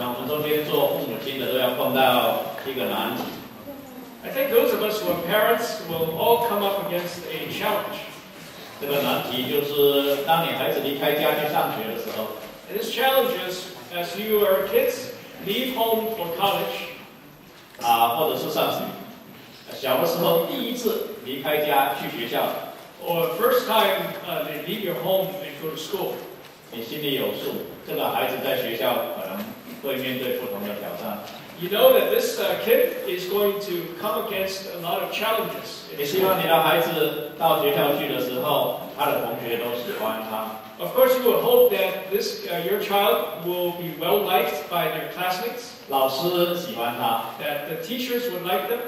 那我们中间做父母亲的都要碰到一个难题。I think those of us who are parents will all come up against a challenge. 这个难题就是当你孩子离开家去上学的时候。And this challenge is, as you are kids, leave home for college. 或者是上学。小的时候第一次离开家去学校。Or first time they leave your home and go to school. 你心里有数，这个孩子在学校可能会面对不同的挑战。You know that this kid is going to come against a lot of challenges. 你希望你的孩子到学校去的时候，他的同学都喜欢他。Of course, you would hope that your child will be well liked by their classmates. 老师喜欢他。That the teachers would like them.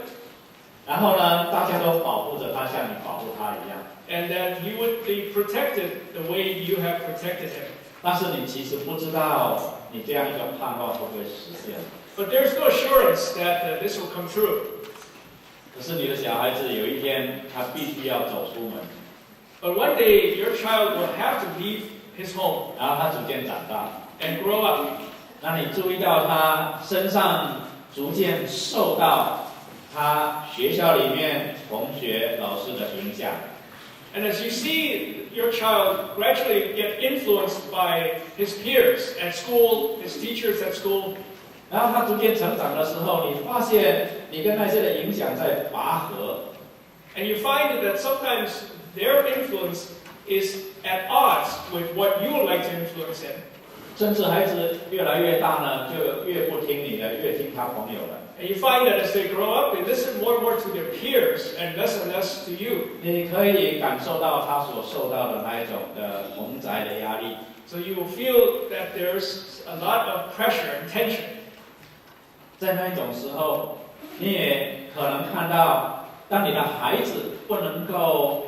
然后呢，大家都保护着他，像你保护他一样。And that he would be protected the way you have protected him. 但是你其实不知道，你这样一个盼望会不会实现。But there's no assurance that this will come true. 可是你的小孩子有一天，他必须要走出门。But one day, your child will have to leave his home. 然后他逐渐长大 and grow up. 那你注意到他身上逐渐受到他学校里面同学、老师的影响。And as you see your child gradually get influenced by his peers at school, his teachers at school. 然后他逐渐成长的时候，你发现你跟那些的影响在拔河。And you find that sometimes their influence is at odds with what you would like to influence him. 甚至孩子越来越大呢，就越不听你的，越听他朋友的。And you find that as they grow up, they listen more and more to their peers and less to you. 你可以感受到他所受到的那一种的同侪的压力。So you will feel that there's a lot of pressure and tension. 在那一种时候，你也可能看到，当你的孩子不能够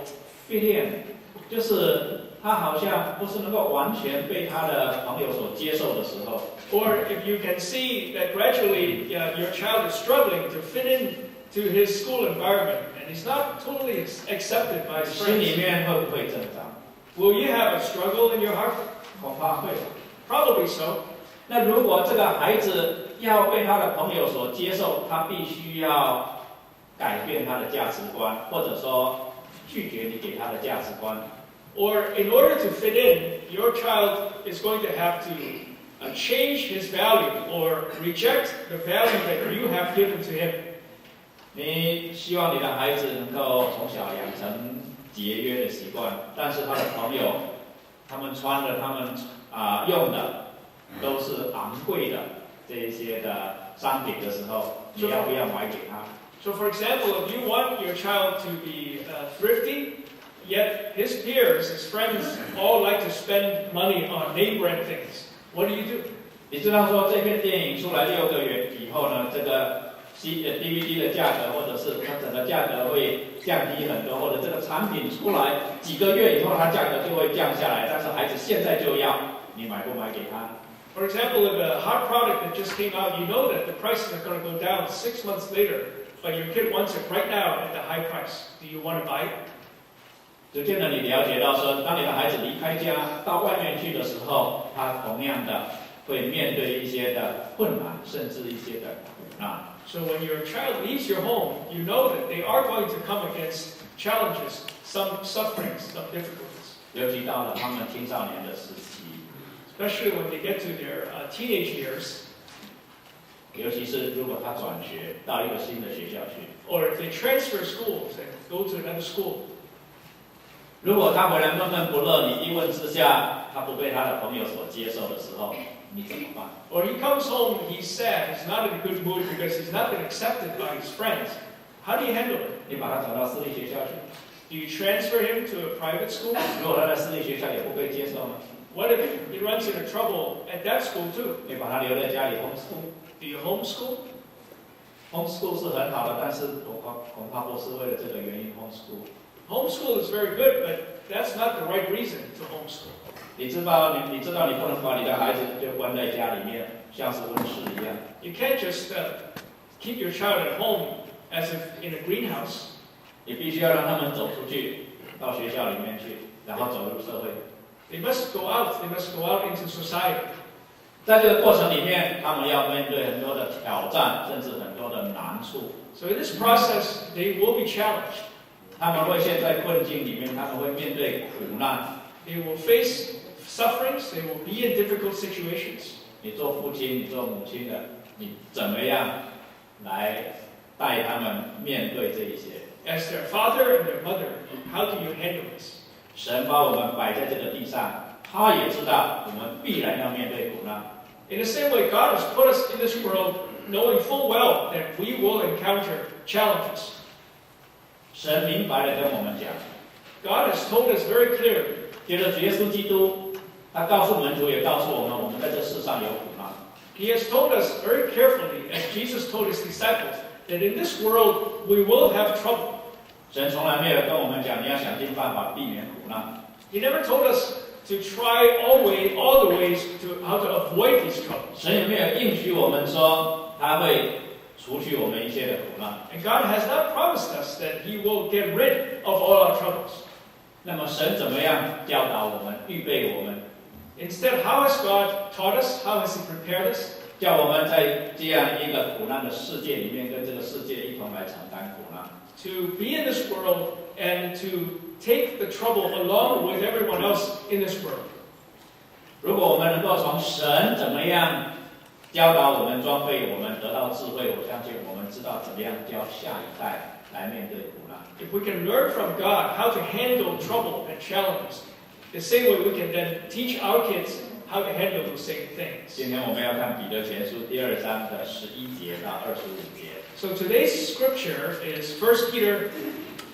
fit in，就是他好像不是能够完全被他的朋友所接受的时候。Or if you can see that gradually your child is struggling to fit in to his school environment and he's not totally accepted by his 心里 friends. 面会不会挣扎？ Will you have a struggle in your heart? 恐怕会。Probably so. 那如果这个孩子要被他的朋友所接受，他必须要改变他的价值观，或者说拒绝你给他的价值观。Or in order to fit in, your child is going to have to change his value or reject the value that you have given to him. 你希望你的孩子能够从小养成节约的习惯，但是他的朋友，他们穿的、他们用的都是昂贵的这一些的商品的时候，你要不要买给他？ So for example, if you want your child to be thrifty, yet his peers, his friends, all like to spend money on name brand things, what do you do? 你知道说这片电影出来6个月以后呢，这个DVD 的价格，或者是它整个价格会降低很多，或者这个产品出来几个月以后，它价格就会降下来，但是孩子现在就要，你买不买给他？ For example, if a hot product that just came out, you know that the prices are going to go down 6 months later, but your kid wants it right now at the high price. Do you want to buy it? 逐渐的，你了解到说，当你的孩子离开家到外面去的时候，他同样的会面对一些的困难，甚至一些的苦难。So when your child leaves your home, you know that they are going to come against challenges, some sufferings, some difficulties. 尤其到了他们青少年的时期， Especially when they get to their teenage years, 尤其是如果他转学到一个新的学校去， or if they transfer schools and go to another school. 如果他回来闷闷不乐，你一问之下，他不被他的朋友所接受的时候，你怎么办？ Or he comes home, he's sad, he's not in a good mood because he's not been accepted by his friends. How do you handle it? 你把他转到私立学校去， Do you transfer him to a private school? 如果他在私立学校也不被接受呢？ What if he runs into trouble at that school too? 你把他留在家里 homeschool。 Do you homeschool? homeschool 是很好的，但是恐怕不是为了这个原因 homeschool。 Homeschool is very good, but that's not the right reason to homeschool. 你知道你不能把你的孩子就关在家里面，像是温室一样。You can't just keep your child at home as if in a greenhouse. 你必须要让他们走出去，到学校里面去，然后走入社会。They must go out. They must go out into society. 在这个过程里面，他们要面对很多的挑战，甚至很多的难处。So in this process, they will be challenged. 他们会陷在困境里面，他们会面对苦难。They will face sufferings. They will be in difficult situations. 你做父亲，你做母亲的，你怎么样来带他们面对这一些？ As their father and their mother, how do you handle this? 神把我们摆在这个地上，他也知道我们必然要面对苦难。In the same way, God has put us in this world knowing full well that we will encounter challenges. 神明白的跟我们讲， God has told us very clearly. 接着耶稣基督，他告诉门徒，也告诉我们，我们在这世上有苦难。He has told us very carefully, as Jesus told his disciples, that in this world we will have trouble. 神从来没有跟我们讲，你要想尽办法避免苦难。He never told us to try all the ways to how to avoid these troubles. 神也没有应许我们说，他会除去我们一切的苦难。 And God has not promised us that He will get rid of all our troubles. 那么神怎么样教导我们、预备我们， Instead, how has God taught us? How has He prepared us? 叫我们在这样一个苦难的世界里面，跟这个世界一同来承担苦难。To be in this world and to take the trouble along with everyone else in this world. 如果我们能够从神怎么样教导我们、装备我们，得到智慧，我相信我们知道怎么样教下一代来面对苦难。 If we can learn from God how to handle trouble and challenges, the same way we can then teach our kids how to handle those same things. 今天我们要看彼得前书第2章的11节到25节。 So today's scripture is 1 Peter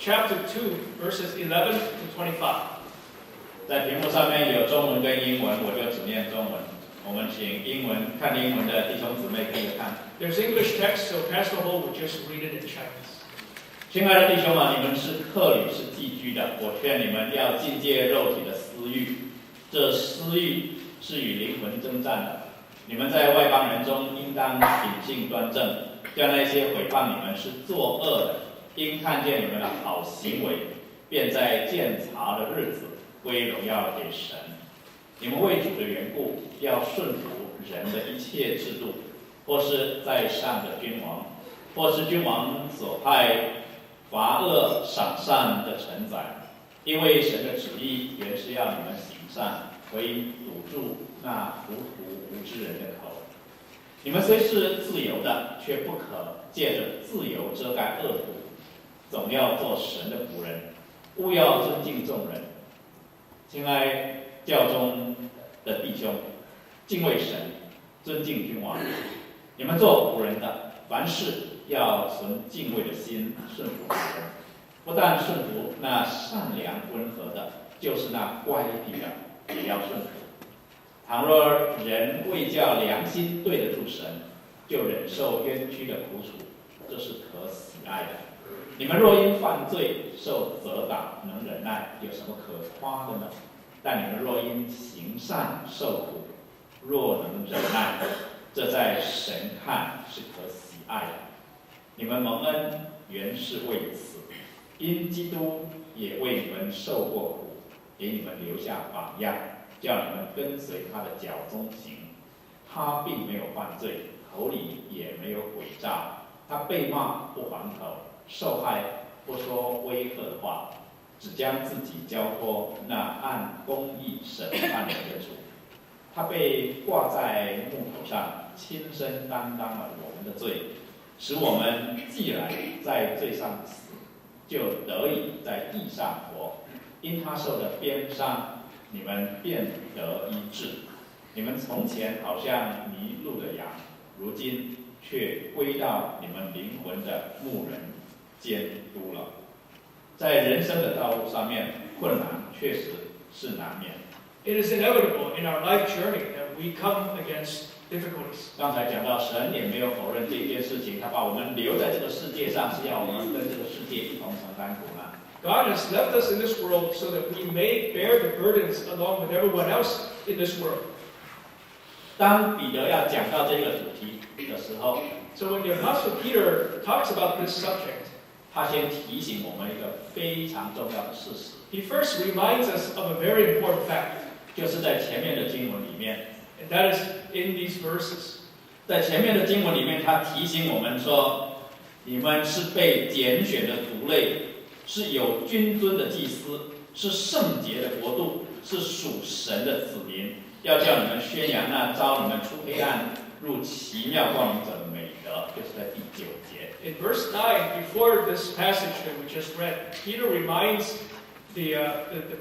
chapter 2, verses 11 to 25. 在屏幕上面有中文跟英文，我就只念中文。我们请看英文的弟兄姊妹可以看。 There's English text, so Pastor Ho will just read it in Chinese. 亲爱的弟兄们，你们是客旅，是寄居的。我劝你们要禁戒肉体的私欲，这私欲是与灵魂征战的。你们在外邦人中应当品性端正，叫那些毁谤你们是作恶的，因看见你们的好行为，便在鉴察的日子归荣耀给神。你们为主的缘故，要顺服人的一切制度，或是在上的君王，或是君王所派罚恶赏善的臣宰，因为神的旨意原是要你们行善，为堵住那糊涂无知人的口。你们虽是自由的，却不可借着自由遮盖恶毒，总要做神的仆人，务要尊敬众人。亲爱教中的弟兄，敬畏神，尊敬君王。你们做仆人的，凡事要存敬畏的心，顺服仆人。不但顺服那善良温和的，就是那乖僻的，也要顺服。倘若人为叫良心对得住神，就忍受冤屈的苦楚，这是可喜爱的。你们若因犯罪受责打，能忍耐，有什么可夸的呢？但你们若因行善受苦，若能忍耐，这在神看是可喜爱的。你们蒙恩原是为此，因基督也为你们受过苦，给你们留下榜样，叫你们跟随他的脚踪行。他并没有犯罪，口里也没有诡诈，他被骂不还口，受害不说威吓的话，只将自己交托那按公义审判人的主。他被挂在木头上，亲身担当了我们的罪，使我们既然在罪上死，就得以在义上活。因他受的鞭伤，你们便得医治。你们从前好像迷路的羊，如今却归到你们灵魂的牧人监督了。在人生的道路上面，困难确实是难免。It is inevitable in our life journey that we come against difficulties. 刚才讲到，神也没有否认这件事情，他把我们留在这个世界上，是要我们跟这个世界一同承担苦难。God has left us in this world so that we may bear the burdens along with everyone else in this world. 当彼得要讲到这个主题的时候， So when the Apostle Peter talks about this subject, 他先提醒我们一个非常重要的事实， he first reminds us of a very important fact. 就是在前面的经文里面， And that is in these verses. 在前面的经文里面，他提醒我们说，你们是被拣选的族类，是有君尊的祭司，是圣洁的国度，是属神的子民，要叫你们宣扬那召你们出黑暗入奇妙光明者的美德，就是在第9节。In verse 9, before this passage that we just read, Peter reminds the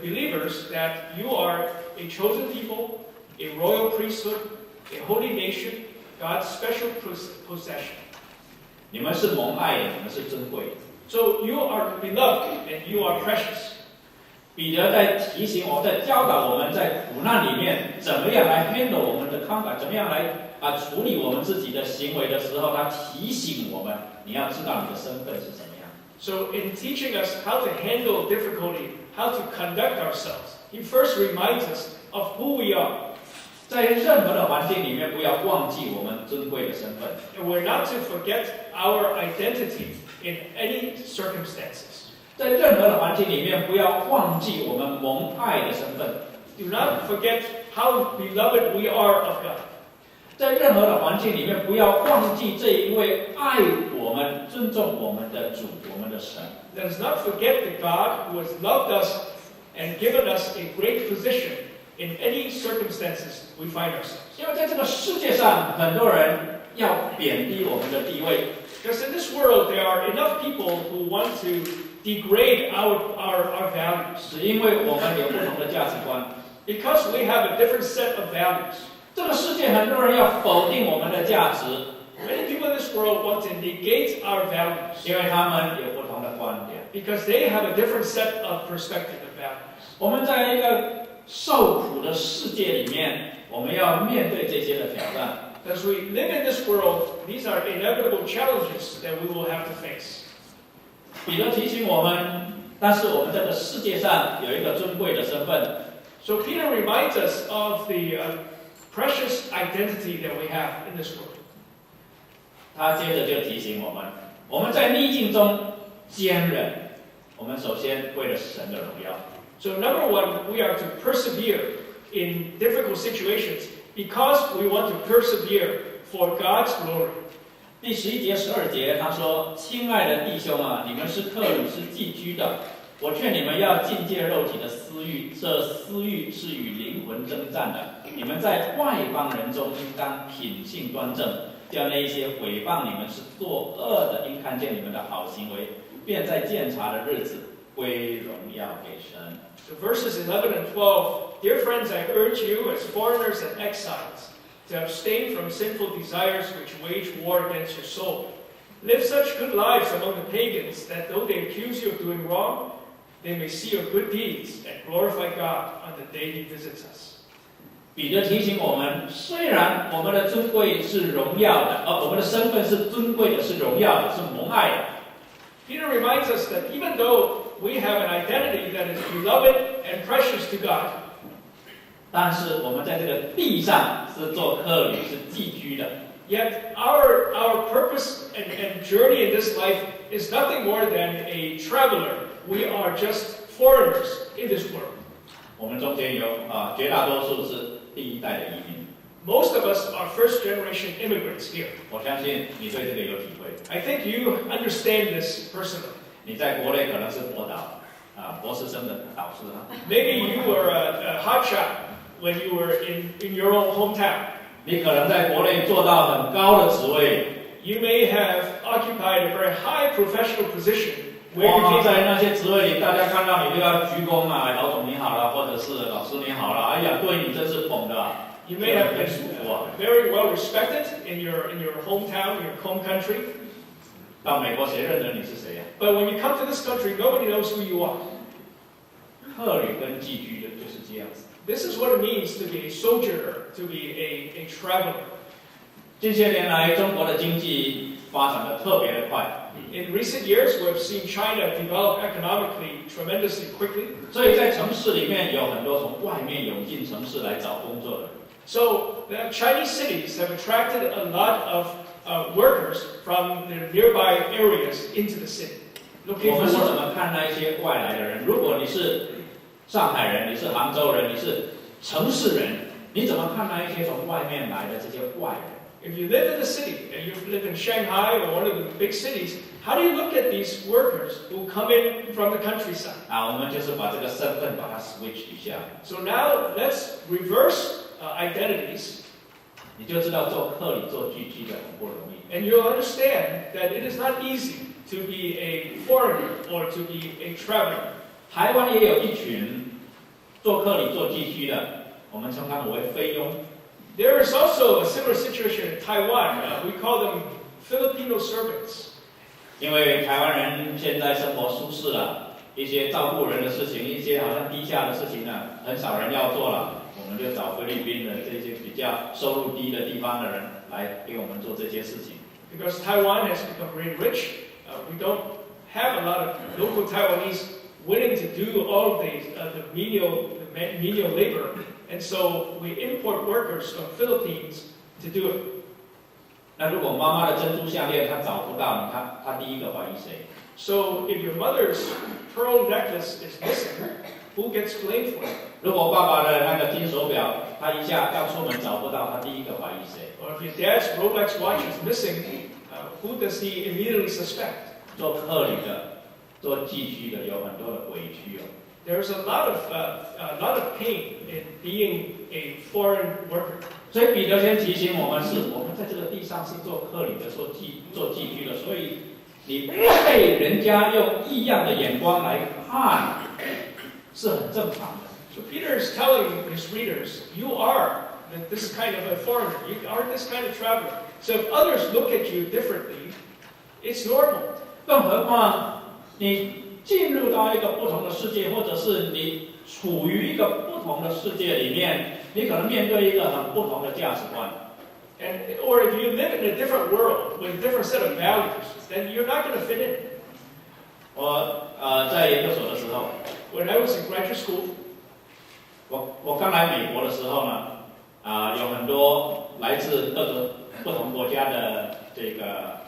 believers that you are a chosen people, a royal priesthood, a holy nation, God's special possession. 你们是蒙爱的，你们是珍贵的。So you are beloved and you are precious. 彼得在提醒我们，在教导我们在苦难里面怎么样来 handle 我们的 conduct， 怎么样来处理我们自己的行为的时候，他提醒我们，你要知道你的身份是怎么样。So in teaching us how to handle difficulty, how to conduct ourselves, he first reminds us of who we are. 在任何的环境里面，不要忘记我们尊贵的身份。And we're not to forget our identity in any circumstances. 在任何的环境里面，不要忘记我们蒙爱的身份。Do not forget how beloved we are of God. 在任何的环境里面，不要忘记这一位爱我们、尊重我们的主，我们的神。Let us not forget the God who has loved us and given us a great position in any circumstances we find ourselves. 因为在这个世界上，很多人要贬低我们的地位。Because in this world, there are enough people who want to degrade our values. 是因为我们有不同的价值观。Because we have a different set of values. 这个世界很多人要否定我们的价值。Many people in this world want to negate our values. 因为他们有不同的观点。Because they have a different set of perspective and values. 我们在一个受苦的世界里面，我们要面对这些的挑战。As we live in this world, these are inevitable challenges that we will have to face. 彼得提醒我们，但是我们在这个世界上有一个尊贵的身份。So Peter reminds us of the precious identity that we have in this world. 他接着就提醒我们，我们在逆境中坚忍。我们首先为了神的荣耀。So number one, we are to persevere in difficult situations because we want to persevere for God's glory. 第11节、12节，他说：“亲爱的弟兄啊，你们是客旅，是寄居的。我劝你们要禁戒肉体的私欲，这私欲是与灵魂征战的。你们在外邦人中应当品性端正，叫那一些毁谤你们是作恶的，因看见你们的好行为，便在鉴察的日子归荣耀给神。” So verses 11 and 12, Dear friends, I urge you as foreigners and exiles to abstain from sinful desires which wage war against your soul. Live such good lives among the pagans that though they accuse you of doing wrong, they may see your good deeds and glorify God on the day He visits us. 彼得提醒我们，虽然我们的尊贵是荣耀的，我们的身份是尊贵的，是荣耀的，是蒙爱的。Peter reminds us that even though we have an identity that is beloved and precious to God, 但是我们在这个地上是做客旅，是寄居的。yet our purpose and journey in this life is nothing more than a traveler. We are just foreigners in this world. 我们中间有绝大多数是第一代的移民。Most of us are first generation immigrants here. 我相信你对这个有体会。I think you understand this personally. 你在国内可能是博导博士生的导师啊。Maybe you were a hotshot when you were in your own hometown. 你可能在国内做到很高的职位。You may have occupied a very high professional position. 在那些职位里，大家看到你就要鞠躬啊，老总你好了，或者是老师你好了，哎呀，对你真是捧的。You may have been very well respected in your hometown, your home country. 到美国谁认得你是谁呀？ But when you come to this country, nobody knows who you are. 客旅跟寄居的就是这样子。This is what it means to be a sojourner, to be a traveler. 近些年来，中国的经济发展的特别的快。In recent years, we have seen China develop economically tremendously quickly. 所以在城市里面有很多从外面涌进城市来找工作的。So the Chinese cities have attracted a lot of workers from the nearby areas into the city. 我们是怎么看那一些外来的人？如果你是上海人，你是杭州人，你是城市人，你怎么看那一些从外面来的这些外人？ If you live in the city, and you live in Shanghai or one of the big cities, how do you look at these workers who come in from the countryside? 我们就是把这个身份把它 switch 一下。 So now let's reverse identities. 你就知道做客旅、做寄居的很不容易。 And you'll understand that it is not easy to be a foreigner or to be a traveler. 台湾也有一群做客旅、做寄居的，我们称他们为菲佣。 There is also a similar situation in Taiwan. We call them Filipino servants. 因为台湾人现在生活舒适了，一些照顾人的事情，一些好像低下的事情呢，很少人要做了，我们就找菲律宾的这些比较收入低的地方的人来给我们做这些事情。 Because Taiwan has become very rich, we don't have a lot of local Taiwanese willing to do all of the menial labor. And so we import workers from Philippines to do it. 那如果妈妈的珍珠项链她找不到，她第一个怀疑谁？ So if your mother's pearl necklace is missing, who gets blamed for it? 如果爸爸的那个金手表，他一下要出门找不到，他第一个怀疑谁？ Or if your dad's Rolex watch is missing, who does he immediately suspect? 做客旅的、做寄居的有很多的委屈哦。 There's a lot of pain in being a foreign worker. 所以彼得先提醒我们我们在这个地上是做客旅的，做寄居的，所以你被人家用异样的眼光来看，是很正常的。 So Peter is telling his readers, you are this kind of a foreigner. You are this kind of traveler. So if others look at you differently, it's normal. 更何况你进入到一个不同的世界，或者是你处于一个不同的世界里面，你可能面对一个很不同的价值观。 Or if you live in a different world with a different set of values, then you're not going to fit in. 我在研究所的时候， When I was in graduate school, 我刚来美国的时候呢，有很多来自各个不同国家的这个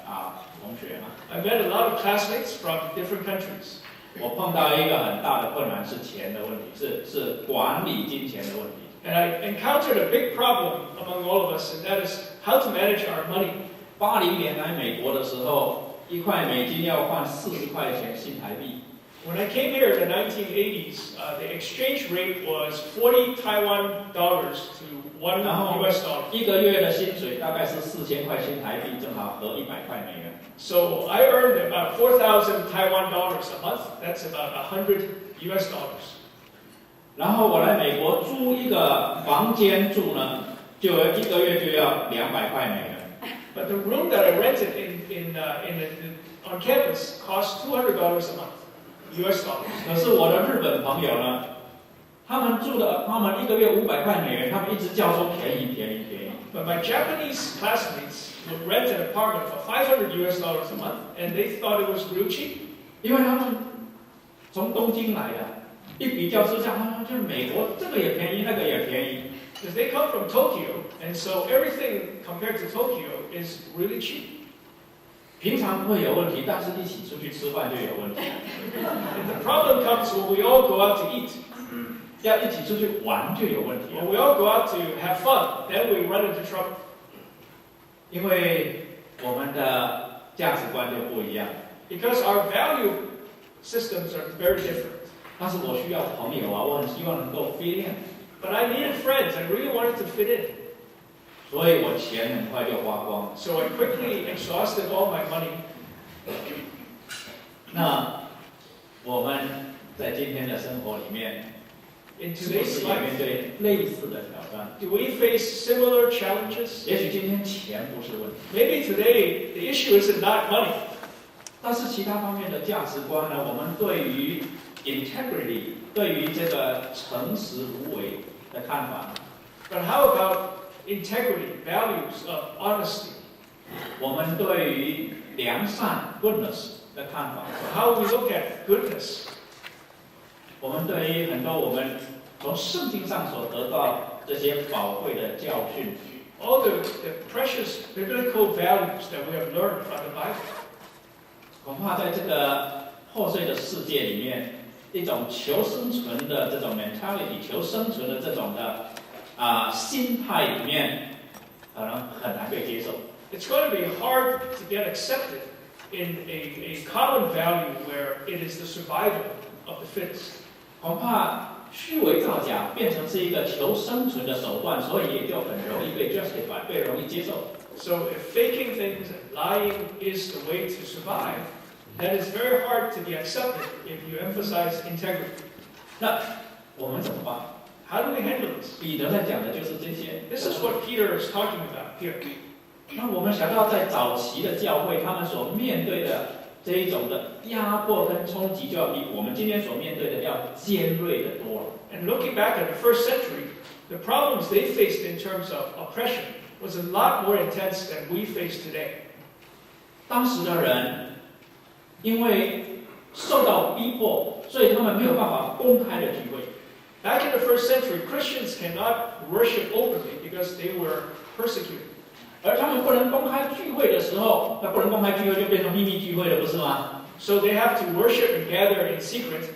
同学嘛。 I met a lot of classmates from different countries. 我碰到一个很大的困难是钱的问题，是管理金钱的问题。 And I encountered a big problem among all of us, and that is how to manage our money. 80年来美国的时候，1块美金要换40块钱新台币。 When I came here in the 1980s, the exchange rate was 40 Taiwan dollars to $1 US dollar. 一个月的薪水大概是4000块新台币，正好合100块美元。 So I earned about 4,000 Taiwan dollars a month. That's about 100 US dollars. 然后我来美国租一个房间住呢，就一个月就要200块美元。 But the room that I rented on campus cost $200 a month, US dollars. 可是我的日本朋友呢，他们一个月500块美元，他们一直叫说便宜便宜便宜。 But my Japanese classmates would rent an apartment for $500 US dollars a month, and they thought it was real cheap. 因为他们从东京来的，一比较之下，就是美国这个也便宜，那个也便宜。 Because they come from Tokyo, and so everything compared to Tokyo is really cheap. 平常不会有问题，但是一起出去吃饭就有问题。 And the problem comes when we all go out to eat. 要一起出去玩就有问题 When we all go out to have fun, then we run into trouble. 因为我们的价值观就不一样。 Because our value systems are very different. 但是我需要朋友啊，我很希望能够 fit in。 But I needed friends. I really wanted to fit in. 所以我钱很快就花光。 So I quickly exhausted all my money. 那我们在今天的生活里面， In 是不 today's 是也面 life, 对类似的挑战？ do we face similar challenges? 也许今天钱不是问题， Maybe today the issue isn't not money, 但是其他方面的价值观呢？我们对于 integrity， 对于这个诚实无为的看法， but how about integrity, values of honesty? 我们对于良善 goodness 的看法， How we look at goodness? 我们对于很多我们从圣经上所得到这些宝贵的教训， All the precious biblical values that we have learned from the Bible. 恐怕在这个破碎的世界里面，一种求生存的这种 mentality， 求生存的这种的心态里面，可能很难被接受。It's going to be hard to get accepted in a common value where it is the survival of the fittest. 恐怕虚伪造假变成是一个求生存的手段，所以也就很容易被 justify， 被容易接受。So if faking things and lying is the way to survive, then it's very hard to be accepted if you emphasize integrity. 那我们怎么办？ How do we handle this? 彼得在讲的就是这些。This is what Peter is talking about here. 那我们想到在早期的教会，他们所面对的这一种的压迫跟冲击，就要比我们今天所面对的要尖锐的多了。And looking back at the first century, the problems they faced in terms of oppression was a lot more intense than we face today. 当时的人因为受到逼迫，所以他们没有办法公开的聚会。Back in the first century, Christians cannot worship openly because they were persecuted. 而他们不能公开聚会的时候，那不能公开聚会就变成秘密聚会了，不是吗？ So they have to worship and gather in secret.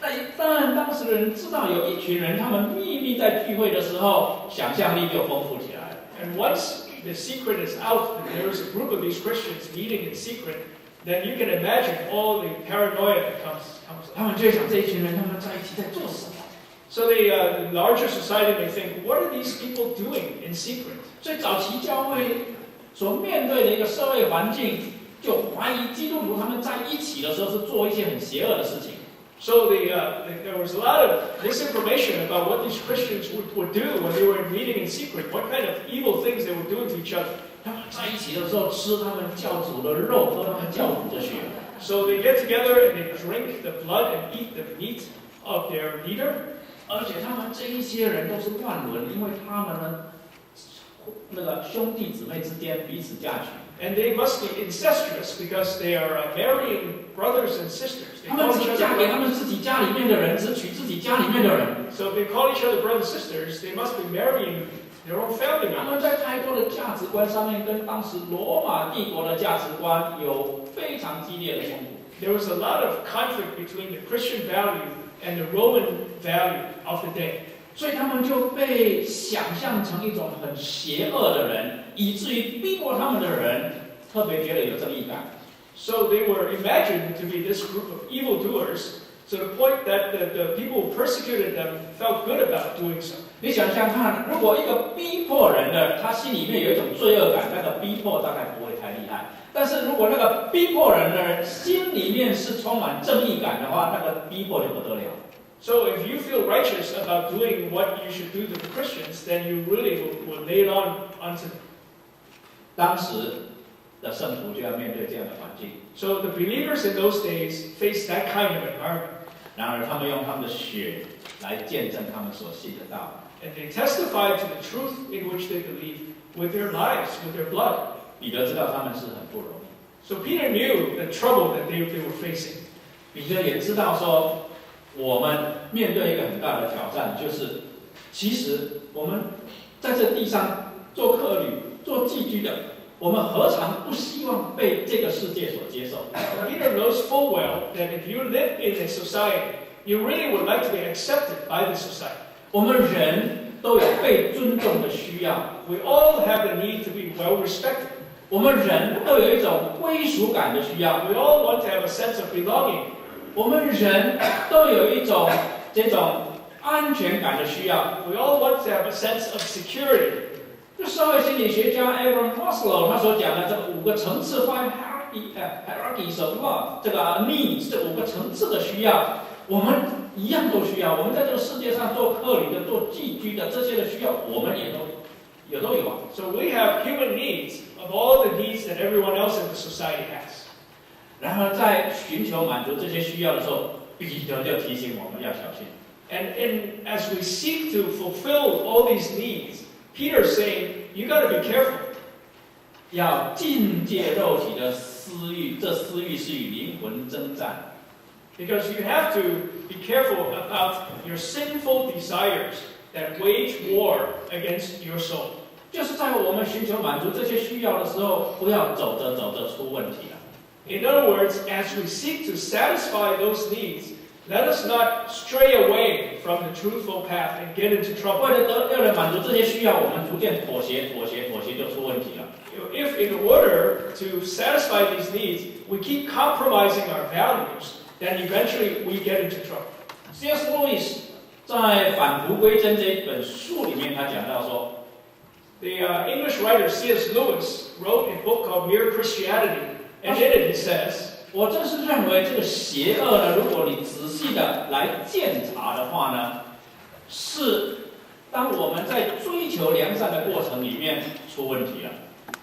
那当然，当时的人知道有一群人，他们秘密在聚会的时候，想象力就丰富起来了。And once the secret is out, and there is a group of these Christians meeting in secret, then you can imagine all the paranoia that comes. 他们就会想，这一群人他们在一起在做什么？ So the larger society may think, what are these people doing in secret? 所以早期教会所面对的一个社会环境，就怀疑基督徒他们在一起的时候是做一些很邪恶的事情。So there was a lot of misinformation about what these Christians would do when they were meeting in secret, what kind of evil things they were doing to each other. 他们在一起的时候吃他们教主的肉，喝他们教主的血。So they get together and they drink the blood and eat the meat of their leader. 而且他们这一些人都是乱伦，因为他们呢，那个兄弟姊妹之间彼此嫁娶。And they must be incestuous because they are marrying brothers and sisters. 他们只嫁给他们自己家里面的人，只娶自己家里面的人。So they call each other brothers and sisters. They must be marrying their own family members. 他们在太多的价值观上面，跟当时罗马帝国的价值观有非常激烈的冲突。 There was a lot of conflict between the Christian value and the Roman value of the day. 所以他们就被想象成一种很邪恶的人，以至于逼迫他们的人特别觉得有正义感。So they were imagined to be this group of evildoers to the point that the people who persecuted them felt good about doing so. 你想想看，如果一个逼迫人的，他心里面有一种罪恶感，那个逼迫大概不会太厉害。但是如果那个逼迫人的人心里面是充满正义感的话，那个逼迫就不得了。So if you feel righteous about doing what you should do to the Christians, then you really will lay it onto them. 当时的圣徒就要面对这样的环境。So the believers in those days faced that kind of environment. 然而他们用他们的血来见证他们所信的道。 And they testified to the truth in which they believed with their lives, with their blood. 彼得知道他们是很不容易。 So Peter knew the trouble that they were facing. 彼得也知道说，我们面对一个很大的挑战，就是其实我们在这地上做客旅、做寄居的，我们何尝不希望被这个世界所接受？ Peter knows full well that if you live in a society, you really would like to be accepted by the society. 我们人都有被尊重的需要， We all have the need to be well respected. 我们人都有一种归属感的需要， We all want to have a sense of belonging. 我们人都有一种这种安全感的需要。 We all want to have a sense of security. 就社会心理学家 Abraham Maslow 他所讲的这5个层次 5 hierarchies of love 这个 needs 这5个层次的需要，我们一样都需要。我们在这个世界上做客旅的、做寄居的这些的需要，我们也都有啊。 So we have human needs of all the needs that everyone else in the society has. 然而在寻求满足这些需要的时候，彼得就提醒我们要小心。And as we seek to fulfill all these needs, Peter's saying, you got to be careful. 要禁戒肉体的私欲，这私欲是与灵魂征战。 Because you have to be careful about your sinful desires that wage war against your soul. 就是在我们寻求满足这些需要的时候，不要走着走着出问题了。 In other words, as we seek to satisfy those needs, Let us not stray away from the truthful path and get into trouble. 为了满足这些需要，我们逐渐妥协就出问题了。If in order to satisfy these needs, we keep compromising our values, then eventually we get into trouble. C.S. Lewis 在《返璞归真》这一本书里面，他讲到说 The English writer C.S. Lewis wrote a book called Mere Christianity, and in it he says, 我真是认为这个邪恶呢，如果你仔细的来检查的话呢，是当我们在追求良善的过程里面出问题了。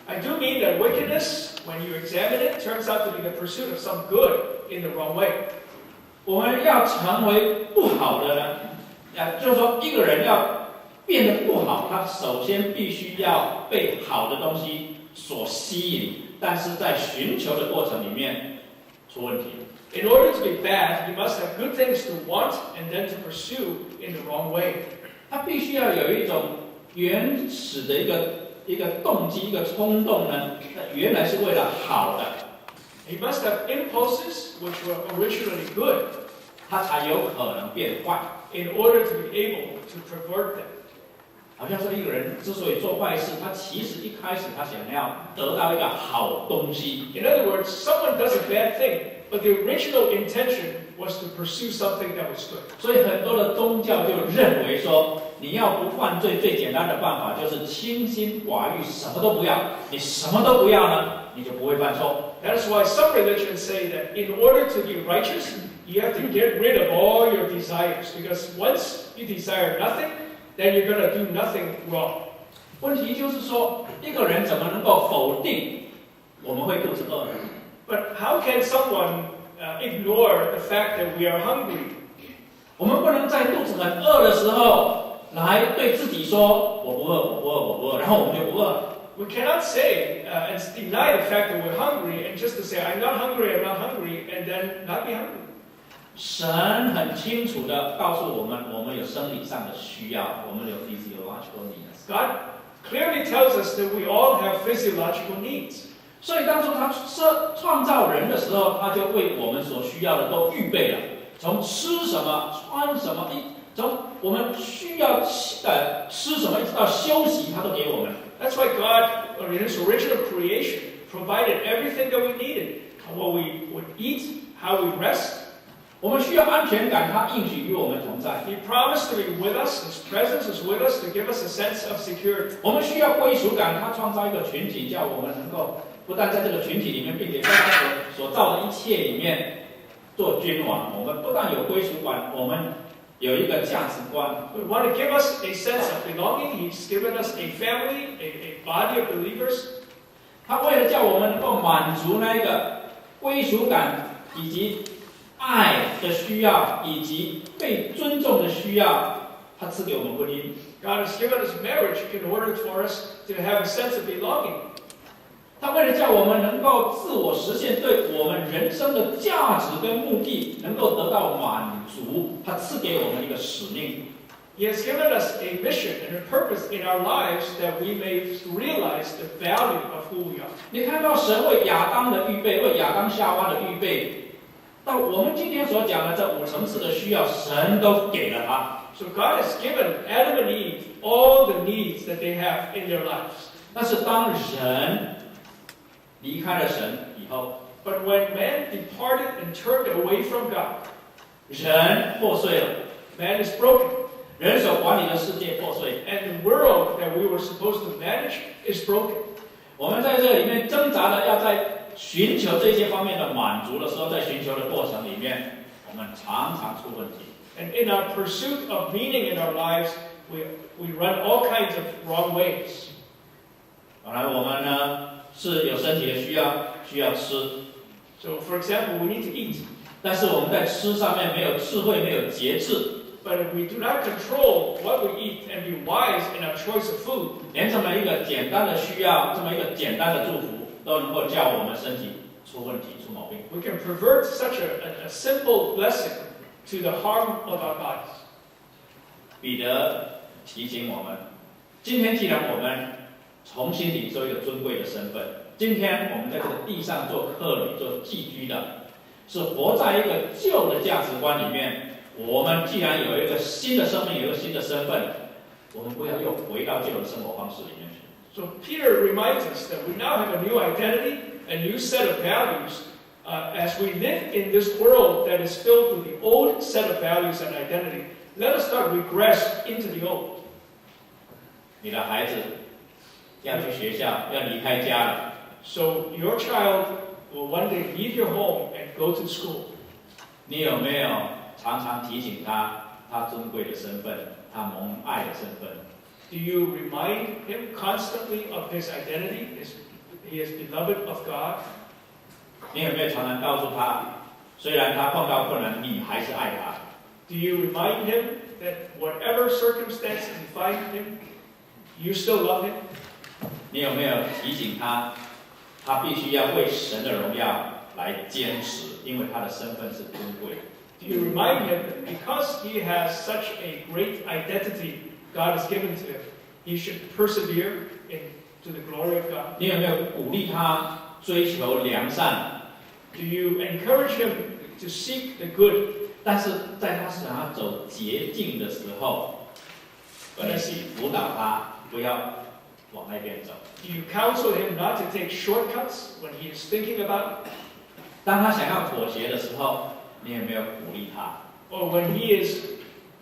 I do mean that wickedness, when you examine it, turns out to be the pursuit of some good in the wrong way. 我们要成为不好的呢，就是说一个人要变得不好，他首先必须要被好的东西所吸引，但是在寻求的过程里面出问题。In order to be bad, you must have good things to want and then to pursue in the wrong way. 他必须要有一种原始的一个动机，一个冲动呢，原来是为了好的。He must have impulses which were originally good, 他才有可能变坏。in order to be able to pervert them. 好像说一个人之所以做坏事，他其实一开始他想要得到一个好东西。In other words, someone does a bad thing, but the original intention was to pursue something that was good. 所以很多的宗教就认为说，你要不犯罪，最简单的办法就是清心寡欲，什么都不要。你什么都不要呢，你就不会犯错。That is why some religions say that in order to be righteous, you have to get rid of all your desires. Because once you desire nothing, then you're going to do nothing wrong. 问题就是说，一个人怎么能够否定我们会肚子饿呢？ But how can someone ignore the fact that we are hungry? 我们不能在肚子很饿的时候来对自己说我不饿，然后我们就不饿。We cannot say and deny the fact that we're hungry and just to say, I'm not hungry, and then not be hungry. 神很清楚的告诉我们，我们有生理上的需要，我们有 physiological needs. God clearly tells us that we all have physiological needs. 所以当初他创造人的时候，他就为我们所需要的都预备了，从吃什么、穿什么，从我们需要吃什么一直到休息，他都给我们。That's why God, in His original creation, provided everything that we needed. What we would eat, how we rest. 我们需要安全感，他应许与我们同在。He promised to be with us. His presence is with us to give us a sense of security. 我们需要归属感，他创造一个群体，叫我们能够不但在这个群体里面，并且在他所造的一切里面做君王。我们不但有归属感，我们有一个价值观。We want to give us a sense of belonging. He's given us a family, a body of believers. 他为了叫我们能够满足那个归属感以及爱的需要，以及被尊重的需要，他赐给我们婚姻。God has given us marriage in order for us to have a sense of belonging. 他为了叫我们能够自我实现，对我们人生的价值跟目的能够得到满足，他赐给我们一个使命。He has given us a mission and a purpose in our lives that we may realize the value of who we are. 你看到神为亚当的预备，为亚当夏娃的预备，到我们今天所讲的这5层次的需要，神都给了他。So God has given Adam and Eve all the needs that they have in their lives. 但是当人离开了神以后， But when man departed and turned away from God, 人破碎了， man is broken. 人所管理的世界破碎， And the world that we were supposed to manage is broken. 我们在这里面挣扎的，要在寻求这些方面的满足的时候，在寻求的过程里面，我们常常出问题。And in our pursuit of meaning in our lives, we run all kinds of wrong ways. 本来我们呢是有身体的需要吃， So, for example, we need to eat. 但是我们在吃上面没有智慧，没有节制。 But if we do not control what we eat and be wise in our choice of food, 连这么一个简单的需要，这么一个简单的祝福，都能够叫我们身体出问题、出毛病。 we can pervert such a simple blessing to the harm of our bodies. 彼得提醒我们，今天既然我们重新领受一个尊贵的身份，今天我们在这个地上做客旅、做寄居的，是活在一个旧的价值观里面。我们既然有一个新的生命，有一个新的身份，我们不要又回到旧的生活方式里面去。So Peter reminds us that we now have a new identity, a new set of values. As we live in this world that is filled with the old set of values and identity, let us not regress into the old. 你的孩子要去学校，要离开家了。So your child will one day leave your home and go to school. 你有没有常常提醒他，他尊贵的身份，他蒙爱的身份？ Do you remind him constantly of his identity? He is beloved of God. 你有没有常常告诉他，虽然他碰到困难，你还是爱他 Do you remind him that whatever circumstances you find him, you still love him? 你有没有提醒他，他必须要为神的荣耀来坚持，因为他的身份是尊贵的。 Do you remind him that because he has such a great identity God has given to him, he should persevere into the glory of God? 你有没有鼓励他追求良善？ Do you encourage him to seek the good? 但是在他想要走捷径的时候，你辅导他不要往那边走。 Do you counsel him not to take shortcuts when he is thinking about? 当他想要妥协的时候，你有没有鼓励他？ Or when he is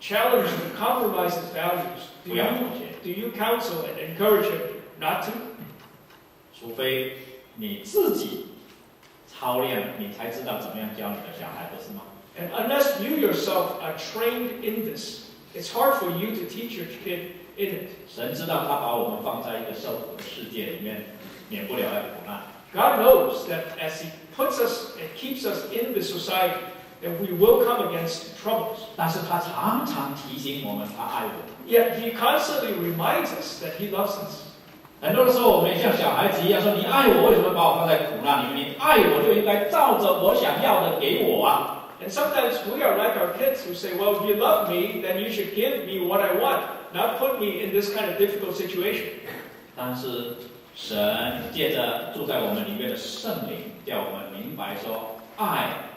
challenged to compromise his values, 不要妥协。 do you counsel and encourage him not to? 除非你自己操练，你才知道怎么样教你的小孩，不是吗？ And unless you yourself are trained in this, it's hard for you to teach your kid in it. 神知道他把我们放在一个受苦的世界里面，免不了要苦难。 God knows that as he puts us and keeps us in this society, that we will come against troubles. 但是他常常提醒我们，他爱我们。 Yet he constantly reminds us that he loves us. 很多的时候，我们也像小孩子一样说：“你爱我，为什么把我放在苦难里面？你爱我就应该照着我想要的给我啊！” And sometimes we are like our kids who say, well, if you love me, then you should give me what I want, not put me in this kind of difficult situation. 但是神借着住在我们里面的圣灵，叫我们明白说，爱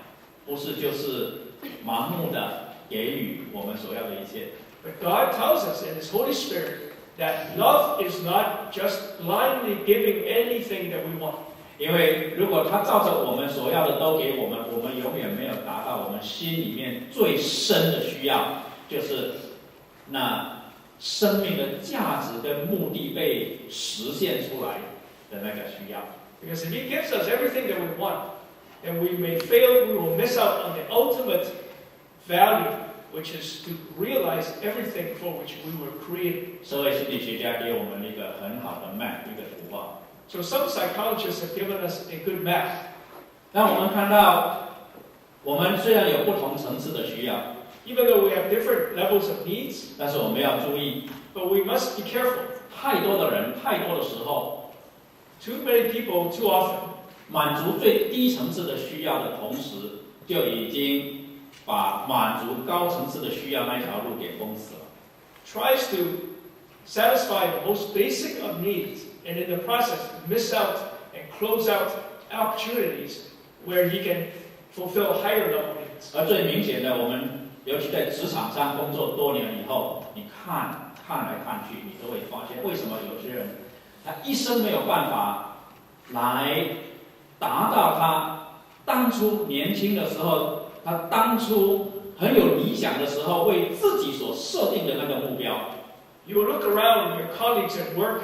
不是就是盲目的给予我们所要的一切。 But God tells us in His Holy Spirit that love is not just blindly giving anything that we want. 因为如果他照着我们所要的都给我们，我们永远没有达到我们心里面最深的需要，就是那生命的价值跟目的被实现出来的那个需要。 Because if He gives us everything that we want, then we may fail, we will miss out on the ultimate value, which is to realize everything for which we were created. 社会心理学家给我们一个很好的 map， 一个图画。 So some psychologists have given us a good map. 让我们看到，我们虽然有不同层次的需要， Even though we have different levels of needs, 但是我们要注意， but we must be careful. 太多的人，太多的时候， Too many people, too often, 满足最低层次的需要的同时，就已经把满足高层次的需要那条路给封死了。 tries to satisfy the most basic of needs, and in the process miss out and close out opportunities where he can fulfill higher level needs. 而最明显的，我们尤其在职场上工作多年以后，你看来看去，你都会发现，为什么有些人他一生没有办法来达到他当初年轻的时候，他当初很有理想的时候，为自己所设定的那个目标。 You will look around your colleagues at work,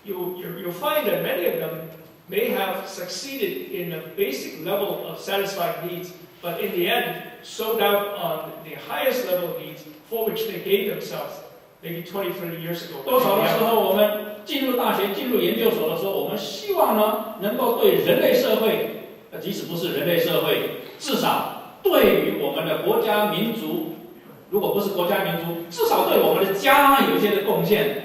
you'll find that many of them may have succeeded in a basic level of satisfying needs, but in the end, sold out on the highest level of needs for which they gave themselves maybe 20, 30 years ago. 多少的时候，我们进入大学、进入研究所的时候，我们希望呢，能够对人类社会，即使不是人类社会，至少对于我们的国家民族，如果不是国家民族，至少对我们的家有一些的贡献。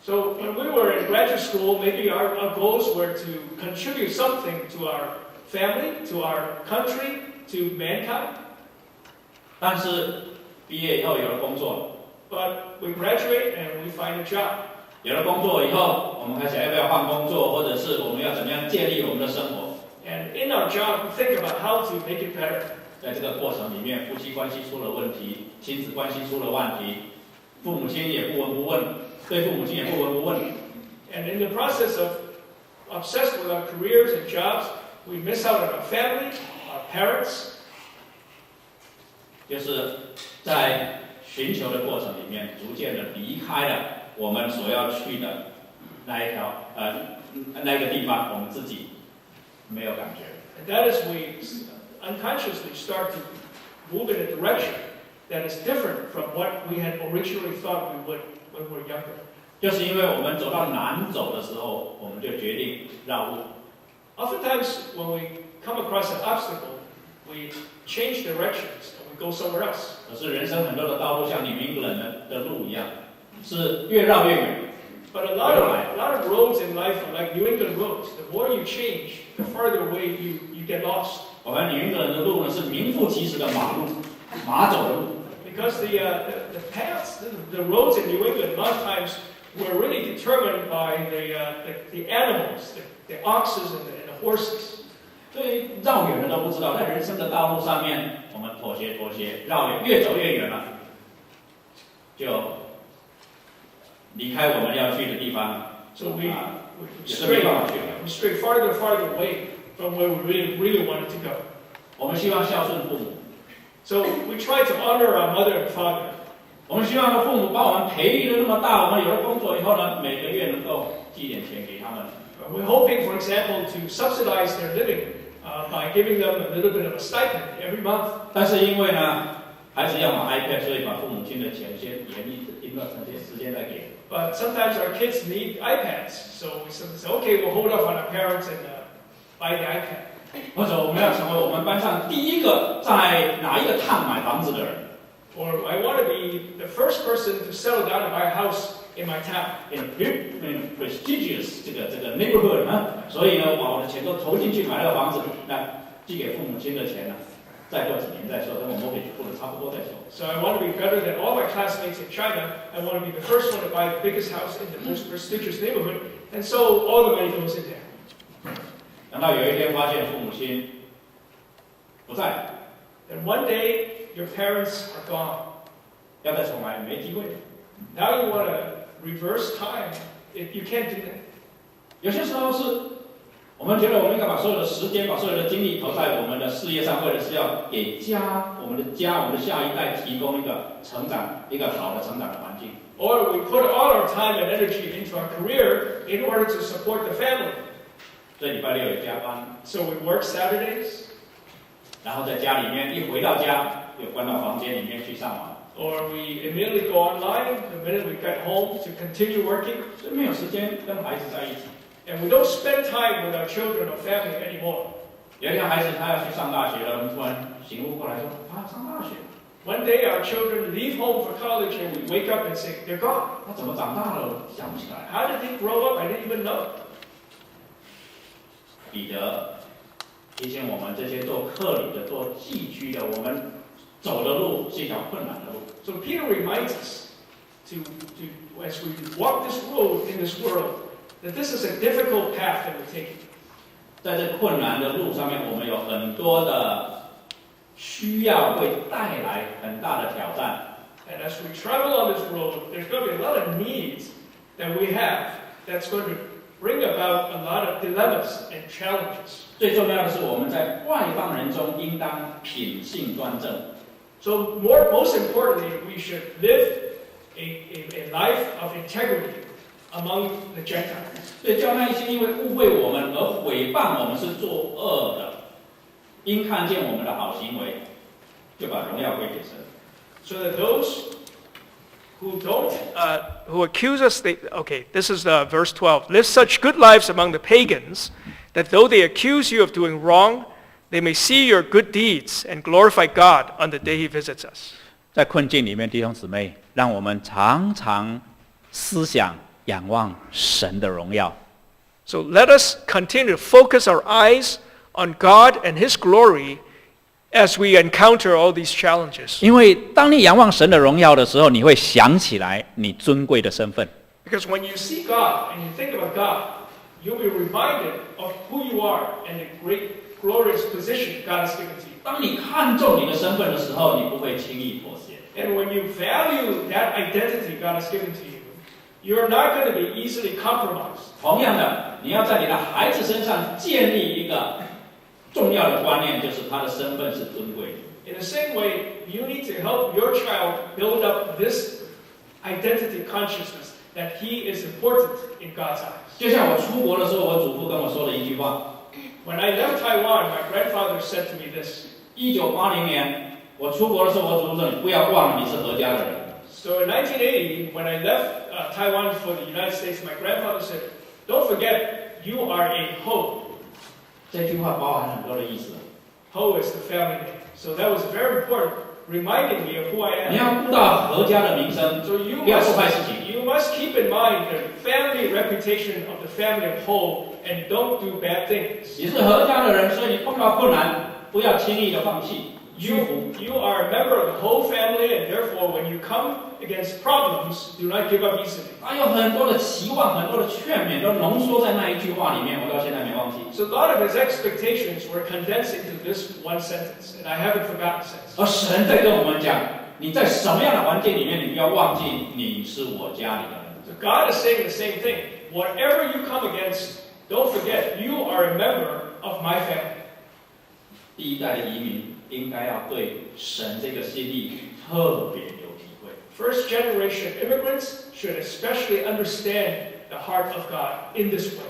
So when we were in graduate school, maybe our goals were to contribute something to our family, to our country, to mankind. 但是毕业以后有了工作了， But we graduate and we find a job. 有了工作以后，我们开始要不要换工作，或者是我们要怎么样建立我们的生活？ And in our job, we think about how to make it better. 在这个过程里面，夫妻关系出了问题，亲子关系出了问题，父母亲也不闻不问，对父母亲也不闻不问。And in the process of obsessed with our careers and jobs, we miss out on our family, our parents. 就是在寻求的过程里面，逐渐的离开了我们所要去的那个地方，我们自己没有感觉。And that is we unconsciously start to move in a direction that is different from what we had originally thought we would when we were younger. 就是因为我们走到难走的时候，我们就决定绕路。Oftentimes, when we come across an obstacle, we change directions and we go somewhere else. 可是人生很多的道路像你们英国人的路一样，是越绕越远。But a lot of roads in life are like New England roads. The more you change, the farther away you get lost. 我们女英国人的路呢是名副其实的马路，马走的路。Because the paths, the roads in New England, a lot of times were really determined by the animals, the oxes and the horses. 所以绕远了都不知道，在人生的道路上面，我们妥协，绕远，越走越远了，就离开我们要去的地方。So we stray farther and farther away from where we really wanted to go. 我们希望孝顺父母。So we try to honor our mother and father. 我们希望父母把我们培育的那么大，我们有了工作以后呢，每个月能够寄点钱给他们。We're hoping, for example, to subsidize their living by giving them a little bit of a stipend every month. 但是因为呢，孩子要买 iPad， 所以把父母亲的钱先延一段时间再给。But sometimes our kids need iPads, so we say, okay, we'll hold off on our parents and buy the iPad. 或者我们要成为我们班上第一个在哪一个趟买房子的人。Or I want to be the first person to settle down and buy a house in my town. In a prestigious 这个 neighborhood 啊，所以呢，把我的钱都投进去买那个房子，那寄给父母亲的钱呢，再过几年再说，等我mortgage付的差不多再说。So I want to be better than all my classmates in China. I want to be the first one to buy the biggest house in the most prestigious neighborhood, and so all the money goes in there. 等到有一天发现父母亲不在， And one day your parents are gone. 要再重来没机会。Now you want to reverse time. You can't do that. 有些时候是我们觉得我们应该把所有的时间、把所有的精力投在我们的事业上，为的是要给我们的下一代提供一个成长、一个好的成长的环境。Or we put all our time and energy into our career in order to support the family. 所以礼拜六有加班， So we work Saturdays. 然后在家里面一回到家，又关到房间里面去上网。Or we immediately go online the minute we get home to continue working. 所以没有时间跟孩子在一起。And we don't spend time with our children or family anymore. 有一天孩子他要去上大学了，我们突然醒悟过来说：“啊，上大学。” One day our children leave home for college and we wake up and say, they're gone. 他怎么长大了？想不起来。 How did they grow up? I didn't even know. 彼得提醒我们这些做客旅的、做寄居的，我们走的路是一条困难的路。So Peter reminds us to as we walk this road in this world, that this is a difficult path that we're taking. 在这困难的路上面，我们有很多的需要，会带来很大的挑战。And as we travel on this road, there's going to be a lot of needs that we have that's going to bring about a lot of dilemmas and challenges. 最重要的是，我们在外邦人中应当品性端正。So most importantly, we should live a life of integrity among the Gentiles. 所以叫那一些因为误会我们而毁谤我们是作恶的，因看见我们的好行为，就把荣耀归给神。So that those who accuse us, this is verse 12. Live such good lives among the pagans, that though they accuse you of doing wrong, they may see your good deeds and glorify God on the day He visits us. 在困境里面，弟兄姊妹，让我们常常思想、仰望神的荣耀。So let us continue to focus our eyes on God and His glory as we encounter all these challenges. 因为当你仰望神的荣耀的时候，你会想起来你尊贵的身份。 Because when you see God and you think about God, you'll be reminded of who you you are and the great, glorious position God has given to you. 当你看重你的身份的时候，你不会轻易妥协。And when you value that identity God has given to you, you're not going to be easily compromised. 同样的，你要在你的孩子身上建立一个重要的观念，就是他的身份是尊贵的。In the same way, you need to help your child build up this identity consciousness that he is important in God's eyes. 就像我出国的时候，我祖父跟我说的一句话。When I left Taiwan, my grandfather said to me this. 1980年我出国的时候，我祖父说：“你不要忘了你是何家的人。” So in 1980, when I left Taiwan for the United States, my grandfather said, "Don't forget, you are a Ho." 这句话包含很多的意思。Ho is the family name, so that was very important, reminding me of who I 你 am. 要顾到何家的名声， So 不要做坏事情。 you must keep in mind the family reputation of the family of Ho, and don't do bad things. 你是何家的人，所以你碰到困难，不要轻易的放弃。 You are a member of the whole family, and therefore, when you come against problems, do not give up easily. 他有很多的期望，很多的劝勉，都浓缩在那一句话里面，我到现在没忘记。 So a lot of his expectations were condensed into this one sentence, and I haven't forgotten since. 而神在跟我们讲，你在什么样的环境里面，你不要忘记你是我家里的人。 So God is saying the same thing. Whatever you come against, don't forget you are a member of my family. 第一代的移民应该要对神这个心意特别有体会。 First generation immigrants should especially understand the heart of God in this way.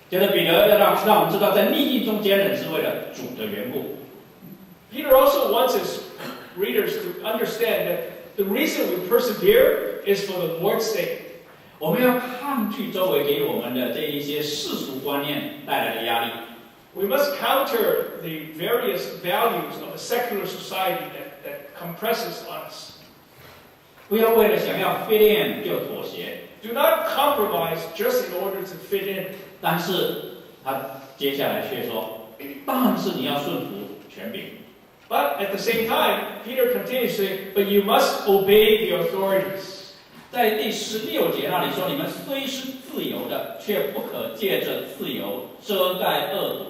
接着彼得要让我们知道，在逆境中坚忍是为了主的缘故。 Peter also wants his readers to understand that the reason we persevere is for the Lord's sake. 我们要抗拒周围给我们的这一些世俗观念带来的压力。 We must counter the various values of a secular society that compresses on us. 不要为了想要 fit in 就妥协。 Do not compromise just in order to fit in. 但是他接下来却说，但是你要顺服权柄。 But at the same time, Peter continues to say, but you must obey the authorities. 在第16节那里说，你们虽是自由的，却不可借着自由遮盖恶毒，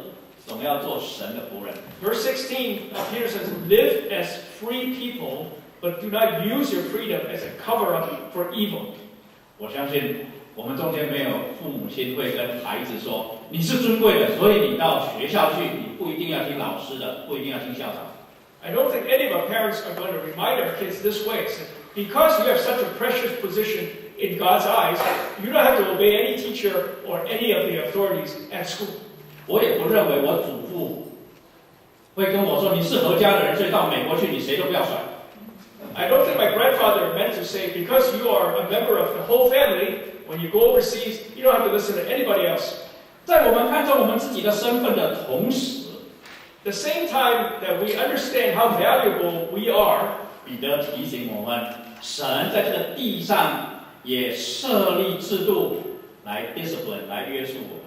总要做神的仆人。 Verse 16, Peter says, live as free people, but do not use your freedom as a cover-up for evil. 我相信我们中间没有父母亲会跟孩子说，你是尊贵的，所以你到学校去，你不一定要听老师的，不一定要听校长。 I don't think any of our parents are going to remind our kids this way. So because you have such a precious position in God's eyes, you don't have to obey any teacher or any of the authorities at school. 我也不认为我祖父会跟我说，你是何家的人，所以到美国去，你谁都不要甩。 I don't think my grandfather meant to say, because you are a member of the whole family, when you go overseas, you don't have to listen to anybody else. 在我们看重我们自己的身份的同时， The same time that we understand how valuable we are, 彼得提醒我们，神在这个地上也设立制度来 discipline 来约束我们。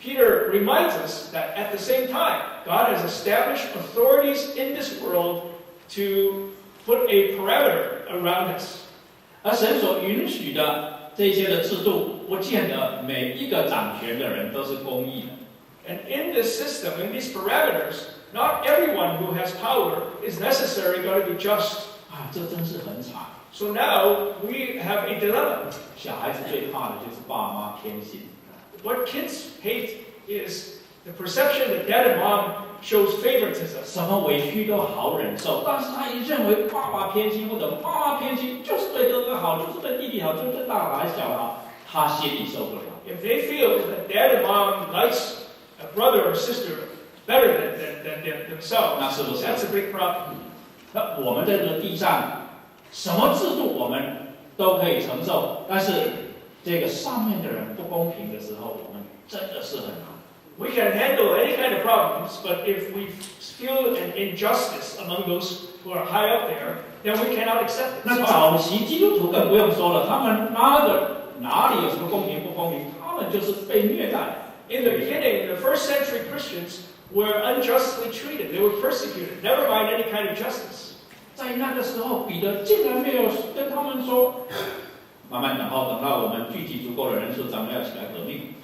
Peter reminds us that at the same time, God has established authorities in this world to put a parameter around us. 而神所允许的这些的制度，不见得每一个掌权的人都是公义的。 And in this system, in these parameters, not everyone who has power is necessarily going to be just. 啊，这真是很惨。 So now we have a dilemma. 小孩子最怕的就是爸妈偏心。 What kids hate is the perception that dad and mom shows favoritism. 什么委屈都好忍受，但是他一认为爸爸偏心或者妈妈偏心，就是对哥哥好，就是对弟弟好，就是对大的还是小的好，他心里受不了。 If they feel that dad and mom likes a brother or sister better than themselves, that's a big problem. 那我们在这个地上，什么制度我们都可以承受，但是这个上面的人不公平的时候，我们真的是很难。 We can handle any kind of problems, but if we feel an injustice among those who are high up there, then we cannot accept it. 那早期基督徒更不用说了，他们哪里有什么公平不公平，他们就是被虐待。 In the beginning, the first century Christians were unjustly treated. They were persecuted. Never mind any kind of justice. 在那个时候，彼得竟然没有跟他们说，慢慢等到我们聚集足够的人数，咱们要起来革命。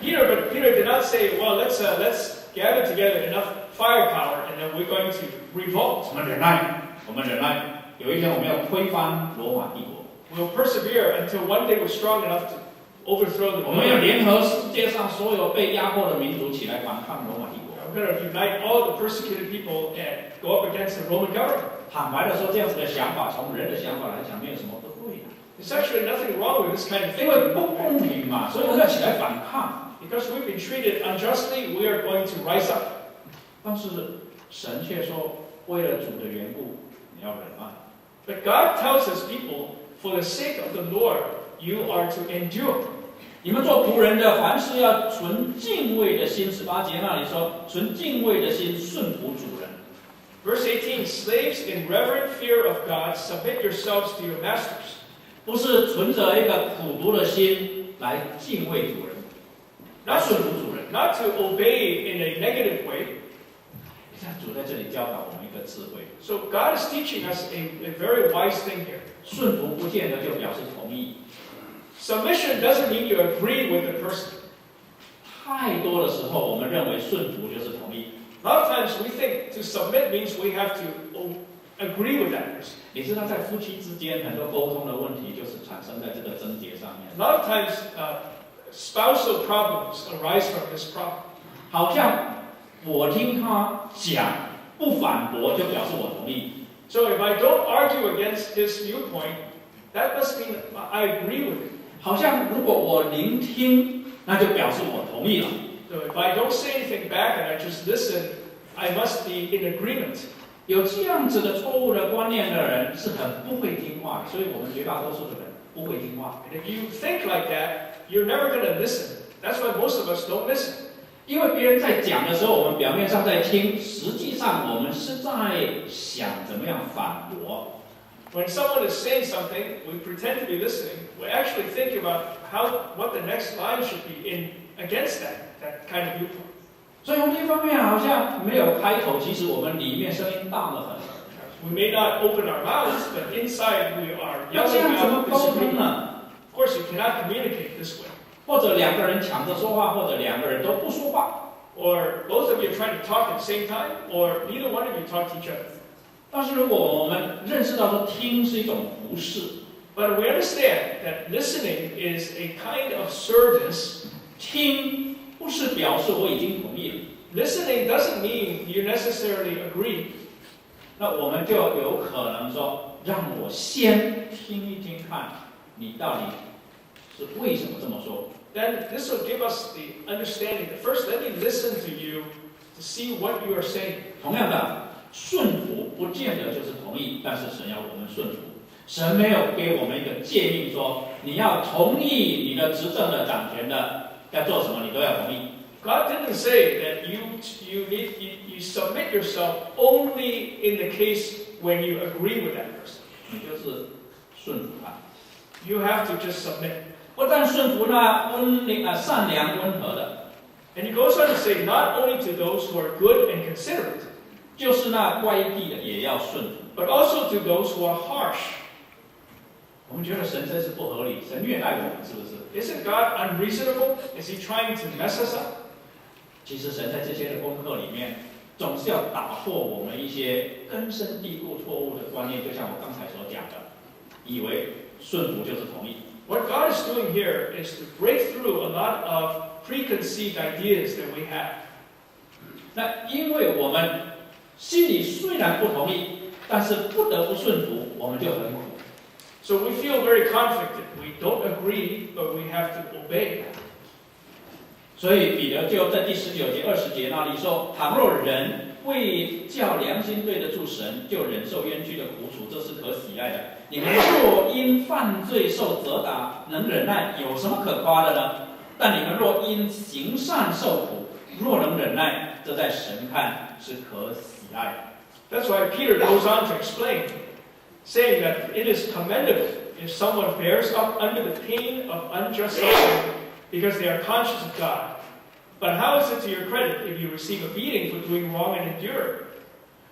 But Peter did not say, well, let's gather together enough firepower and then we're going to revolt. 我们忍耐，我们忍耐，有一天我们要推翻罗马帝国。We'll persevere until one day we're strong enough to overthrow the 我们要联合世界上所有被压迫的民族起来反抗罗马帝国。We're going to unite all the persecuted people and go up against the Roman government. 坦白的说，这样子的想法，从人的想法来讲，没有什么不对的。There's actually nothing wrong with this kind of 因 thing. 为不公平嘛，所以我们要起来反抗。Because we've been treated unjustly, we are going to rise up. 但是神却说，为了主的缘故，你要忍耐。But God tells His people, for the sake of the Lord, you are to endure. 你们做仆人的，凡事要存敬畏的心。18节那里说，存敬畏的心，顺服主人。Verse 18, slaves, in reverent fear of God, submit yourselves to your masters. 不是存着一个苦毒的心来敬畏主人，来顺服主人。Not to obey in a negative way. 主在这里教导我们一个智慧。So God is teaching us a very wise thing here. 顺服不见得就表示同意。Submission doesn't mean you agree with the person. 太多的时候，我们认为顺服就是同意。A lot of times we think to submit means we have to agree with that person. 你知道，在夫妻之间很多沟通的问题，就是产生在这个症结上面。A lot of times, spousal problems arise from this problem. 好像我听他讲，不反驳就表示我同意。So if I don't argue against his viewpoint, that must mean I agree with it. 好像如果我聆听，那就表示我同意了。So if I don't say anything back and I just listen, I must be in agreement. 有这样子的错误的观念的人是很不会听话的，所以我们绝大多数的人不会听话。And if you think like that, you're never going to listen. That's why most of us don't listen. 因为别人在讲的时候，我们表面上在听，实际上我们是在想怎么样反驳。When someone is saying something, we pretend to be listening. We actually think about what the next line should be in against that kind of viewpoint. 所以我们一方面好像没有开口，其实我们里面声音大得很。We may not open our mouths, but inside we are 要这样 yelling 怎么 out 沟通 disagreement. 呢？ Of course, you cannot communicate this way. 或者两个人抢着说话，或者两个人都不说话。Or both of you are trying to talk at the same time, or neither one of you talk to each other. 但是如果我们认识到说听是一种服侍， But we understand that listening is a kind of service. 听不是表示我已经同意了。Listening doesn't mean you necessarily agree. 那我们就有可能说，让我先听一听看，你到底是为什么这么说。Then this will give us the understanding that first, let me listen to you to see what you are saying. 同样的，顺服不见得就是同意，但是神要我们顺服。神没有给我们一个诫命说，你要同意你的执政的掌权的要做什么，你都要同意。God didn't say that you submit yourself only in the case when you agree with that person. 你就是顺服他。 You have to just submit. 不但顺服那善良温和的， And he goes on to say, not only to those who are good and considerate, 就是那乖僻的也要顺服。 but also to those who are harsh. 我们觉得神真是不合理，神虐待我们，是不是？ Isn't God unreasonable? Is he trying to mess us up? 其实神在这些的功课里面，总是要打破我们一些根深蒂固错误的观念，就像我刚才所讲的，以为顺服就是同意。 What God is doing here is to break through a lot of preconceived ideas that we have. 那因为我们心里虽然不同意，但是不得不顺服，我们就很苦。 So we feel very conflicted. We don't agree, but we have to obey. 所以彼得就在第19节、20节那里说：“倘若人为叫良心对得住神，就忍受冤屈的苦楚，这是可喜爱的。你们若因犯罪受责打，能忍耐，有什么可夸的呢？但你们若因行善受苦，若能忍耐，这在神看是可喜爱的。” That's why Peter goes on to explain, saying that it is commendable if someone bears up under the pain of unjust suffering because they are conscious of God. But how is it to your credit if you receive a beating for doing wrong and endure it?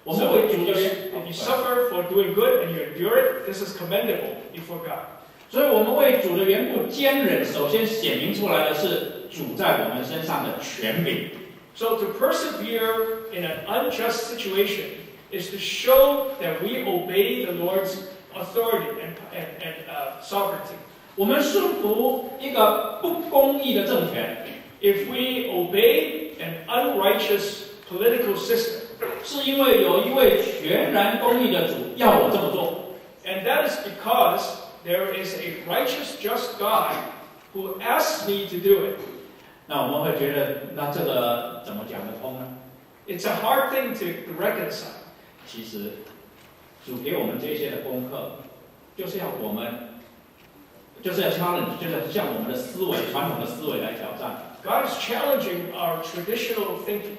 我们 So 为 if 主 you, 的缘 if you suffer for doing good and you endure it, this is commendable before God. 所以我们为主的缘故坚忍，首先显明出来的是主在我们身上的权柄。So to persevere in an unjust situation is to show that we obey the Lord's authority and sovereignty. 我们顺服一个不公义的政权， If we obey an unrighteous political system, 是因为有一位全然公义的主要我这么做。 and that is because there is a righteous, just God who asks me to do it. 那我们会觉得，那这个怎么讲得通呢？ It's a hard thing to reconcile. 其实，主给我们这些的功课，就是要我们，就是要 challenge， 就是向我们的思维、传统的思维来挑战。 God is challenging our traditional thinking.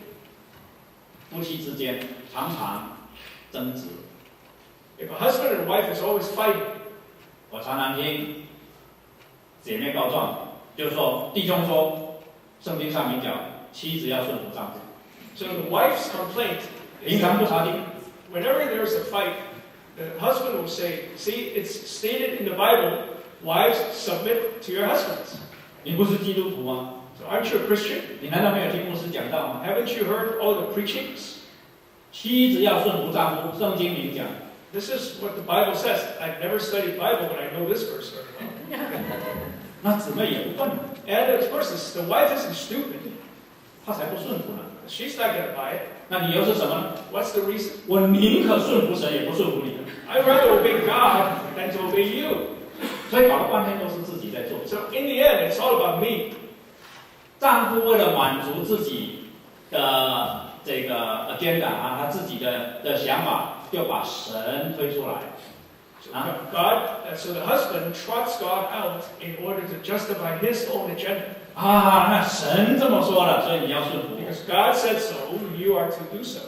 夫妻之间常常争执， If a husband and wife is always fighting, 我常常听姐妹告状，就是说弟兄说，圣经上明讲，妻子要顺服丈夫。 so the wife's complaint 平 is 常 that 不查经， whenever there's a fight, the husband will say, see, it's stated in the Bible, wives submit to your husbands. 你不是基督徒吗？ So aren't you a Christian? 你难道没有听牧师讲到吗？ Haven't you heard all the preachings? 妻子要顺服丈夫，圣经明讲。 This is what the Bible says. I've never studied Bible, but I know this verse very well. 那姊妹也不笨， And of course, the wife isn't stupid. 她才不顺服呢。 She's not going to buy it. 那理由是什么呢？ What's the reason? 我宁可顺服神，也不顺服你。 I'd rather obey God than to obey you. 所以搞了半天都是自己在做。 So in the end, it's all about me. 丈夫为了满足自己的这个 agenda 啊，他自己的想法，就把神推出来。 So the husband trots God out in order to justify his own agenda. 啊，那神这么说了，所以你要顺服。 Because God said so, you are to do so.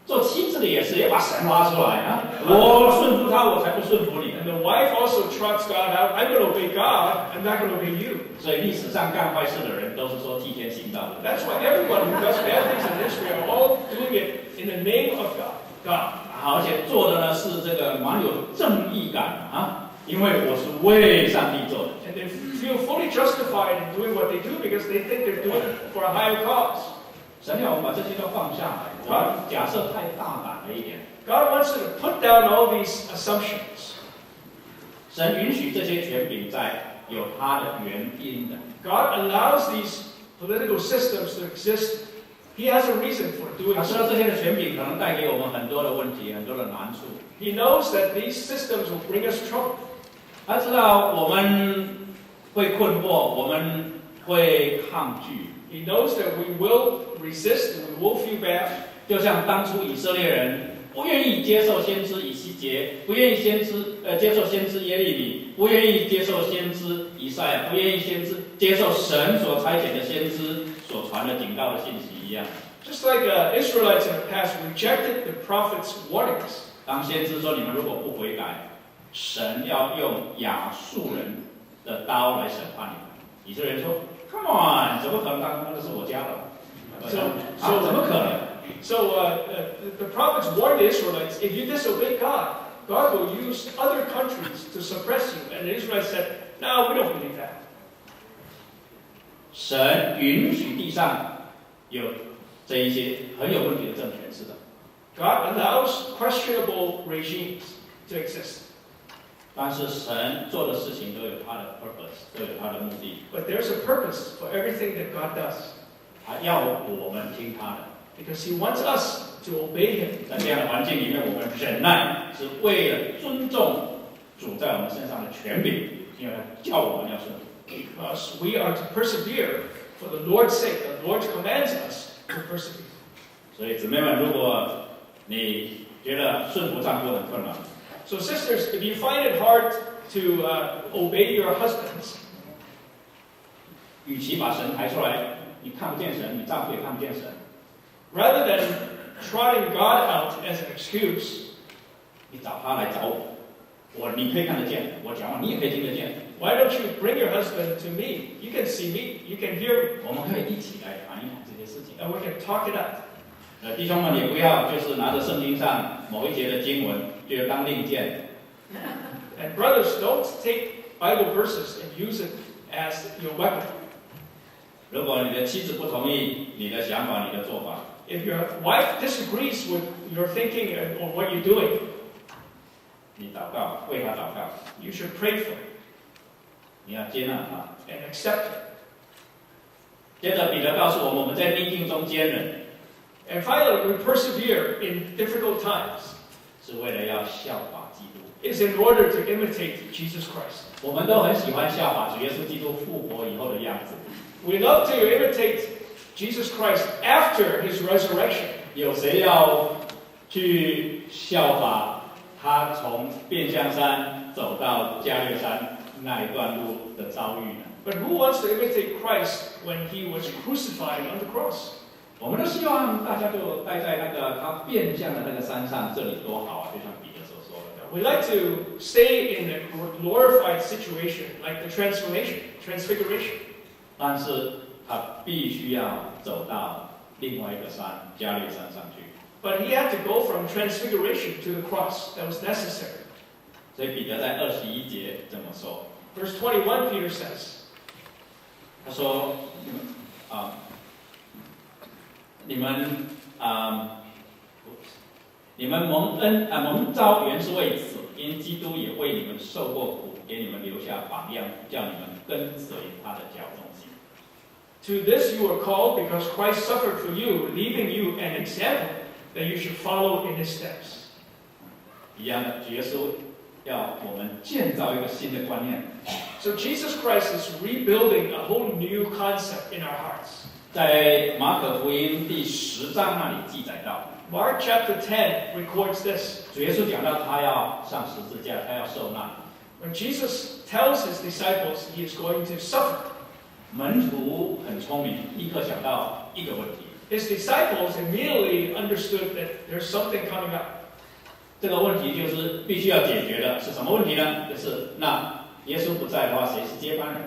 做妻子的也是，也把神拉出来啊！我顺服他，我才不顺服你。 And the wife also trots God out. I'm going to obey God. I'm not going to obey you. 所以历史上干坏事的人都是说替天行道的。 That's why everyone who does bad things in history are all doing it in the name of God. 而且做的呢是这个蛮有正义感啊，因为我是为上帝做的。 And they feel fully justified in doing what they do because they think they're doing it for a higher cause. 神要我们把这些都放下来。我假设太大胆了一点。 God wants you to put down all these assumptions. 神允许这些权柄在有它的原因的。 God allows these political systems to exist. He has a reason for 他 doing 知道 so. 这些的权柄可能带给我们很多的问题，很多的难处。 He knows that these systems will bring us trouble. 他知道我们会困惑，我们会抗拒。 He knows that we will resist and we will feel bad. 就像当初以色列人不愿意接受先知以西结，不愿意接受先知耶利米，不愿意接受先知以赛亚，不愿意接受神所差遣的先知所传的警告的信息一样。 Just like Israelites in the past rejected the prophet's warnings. 当先知说你们如果不悔改，神要用亚述人的刀来审判你们。以色列人说 ：“Come on， 怎么可能？那个是我家的。” 怎么可能？ So the prophets warned the Israelites, if you disobey God, God will use other countries to suppress you. And the Israelites said, no, we don't believe that. 神允许地上有这一些很有问题的政权，是的。 God allows questionable regimes to exist. 但是神做的事情都有他的 purpose， 都有他的目的。 But there's a purpose for everything that God does. 他要我们听他的。 Because He wants us to obey Him. 在这样的环境里面，我们忍耐是为了尊重主在我们身上的权柄，因为他叫我们要顺服。 Because we are to persevere for the Lord's sake. The Lord commands us to persevere. 所以姊妹们，如果你觉得顺服丈夫很困难， So sisters, if you find it hard to obey your husbands, 与其把神抬出来，你看不见神，你丈夫也看不见神， rather than trotting God out as an excuse, 你找他来找我，你可以看得见，我讲话你也可以听得见， why don't you bring your husband to me? You can see me, you can hear me, 我们可以一起来谈一谈这些事情。 and we can talk it out. 弟兄们也不要就是拿着圣经上某一节的经文，就当令箭。 And brothers, don't take Bible verses and use it as your weapon. 如果你的妻子不同意你的想法、你的做法， If your wife disagrees with your thinking or what you're doing, 你祷告，为他祷告， you should pray for it 你要接纳他。 and accept it. 接着彼得告诉我们，我们在逆境中坚忍， And finally, we persevere in difficult times. 是为了要效法基督。 Is in order to imitate Jesus Christ. 我们都很喜欢效法主耶稣基督复活以后的样子。 We love to imitate Jesus Christ after his resurrection. 有谁要去效法他从变相山走到加略山那一段路的遭遇呢？ But who wants to imitate Christ when he was crucified on the cross? 我们都希望大家就待在那个他变相的那个山上，这里多好啊！就像彼得所说的。 We like to stay in a glorified situation, like the transfiguration. 但是他必须要走到另外一个山加略山上去。 But he had to go from transfiguration to the cross. That was necessary. 所以彼得在21节这么说。 Verse 21, Peter says, 他说：“你们蒙召原是为此，因基督也为你们受过苦，给你们留下榜样，叫你们跟随他的脚踪行。 To this you are called because Christ suffered for you, leaving you an example that you should follow in his steps. 一样的，主耶稣要我们建造一个新的观念。 So Jesus Christ is rebuilding a whole new concept in our hearts. 在马可福音第10章那里记载到， Mark chapter 10 records this. 主耶稣讲到他要上十字架，他要受难。 When Jesus tells his disciples he is going to suffer, 门徒很聪明，立刻想到一个问题。 his disciples immediately understood that there's something coming up. 这个问题就是必须要解决的，是什么问题呢？就是那耶稣不在的话，谁是接班人？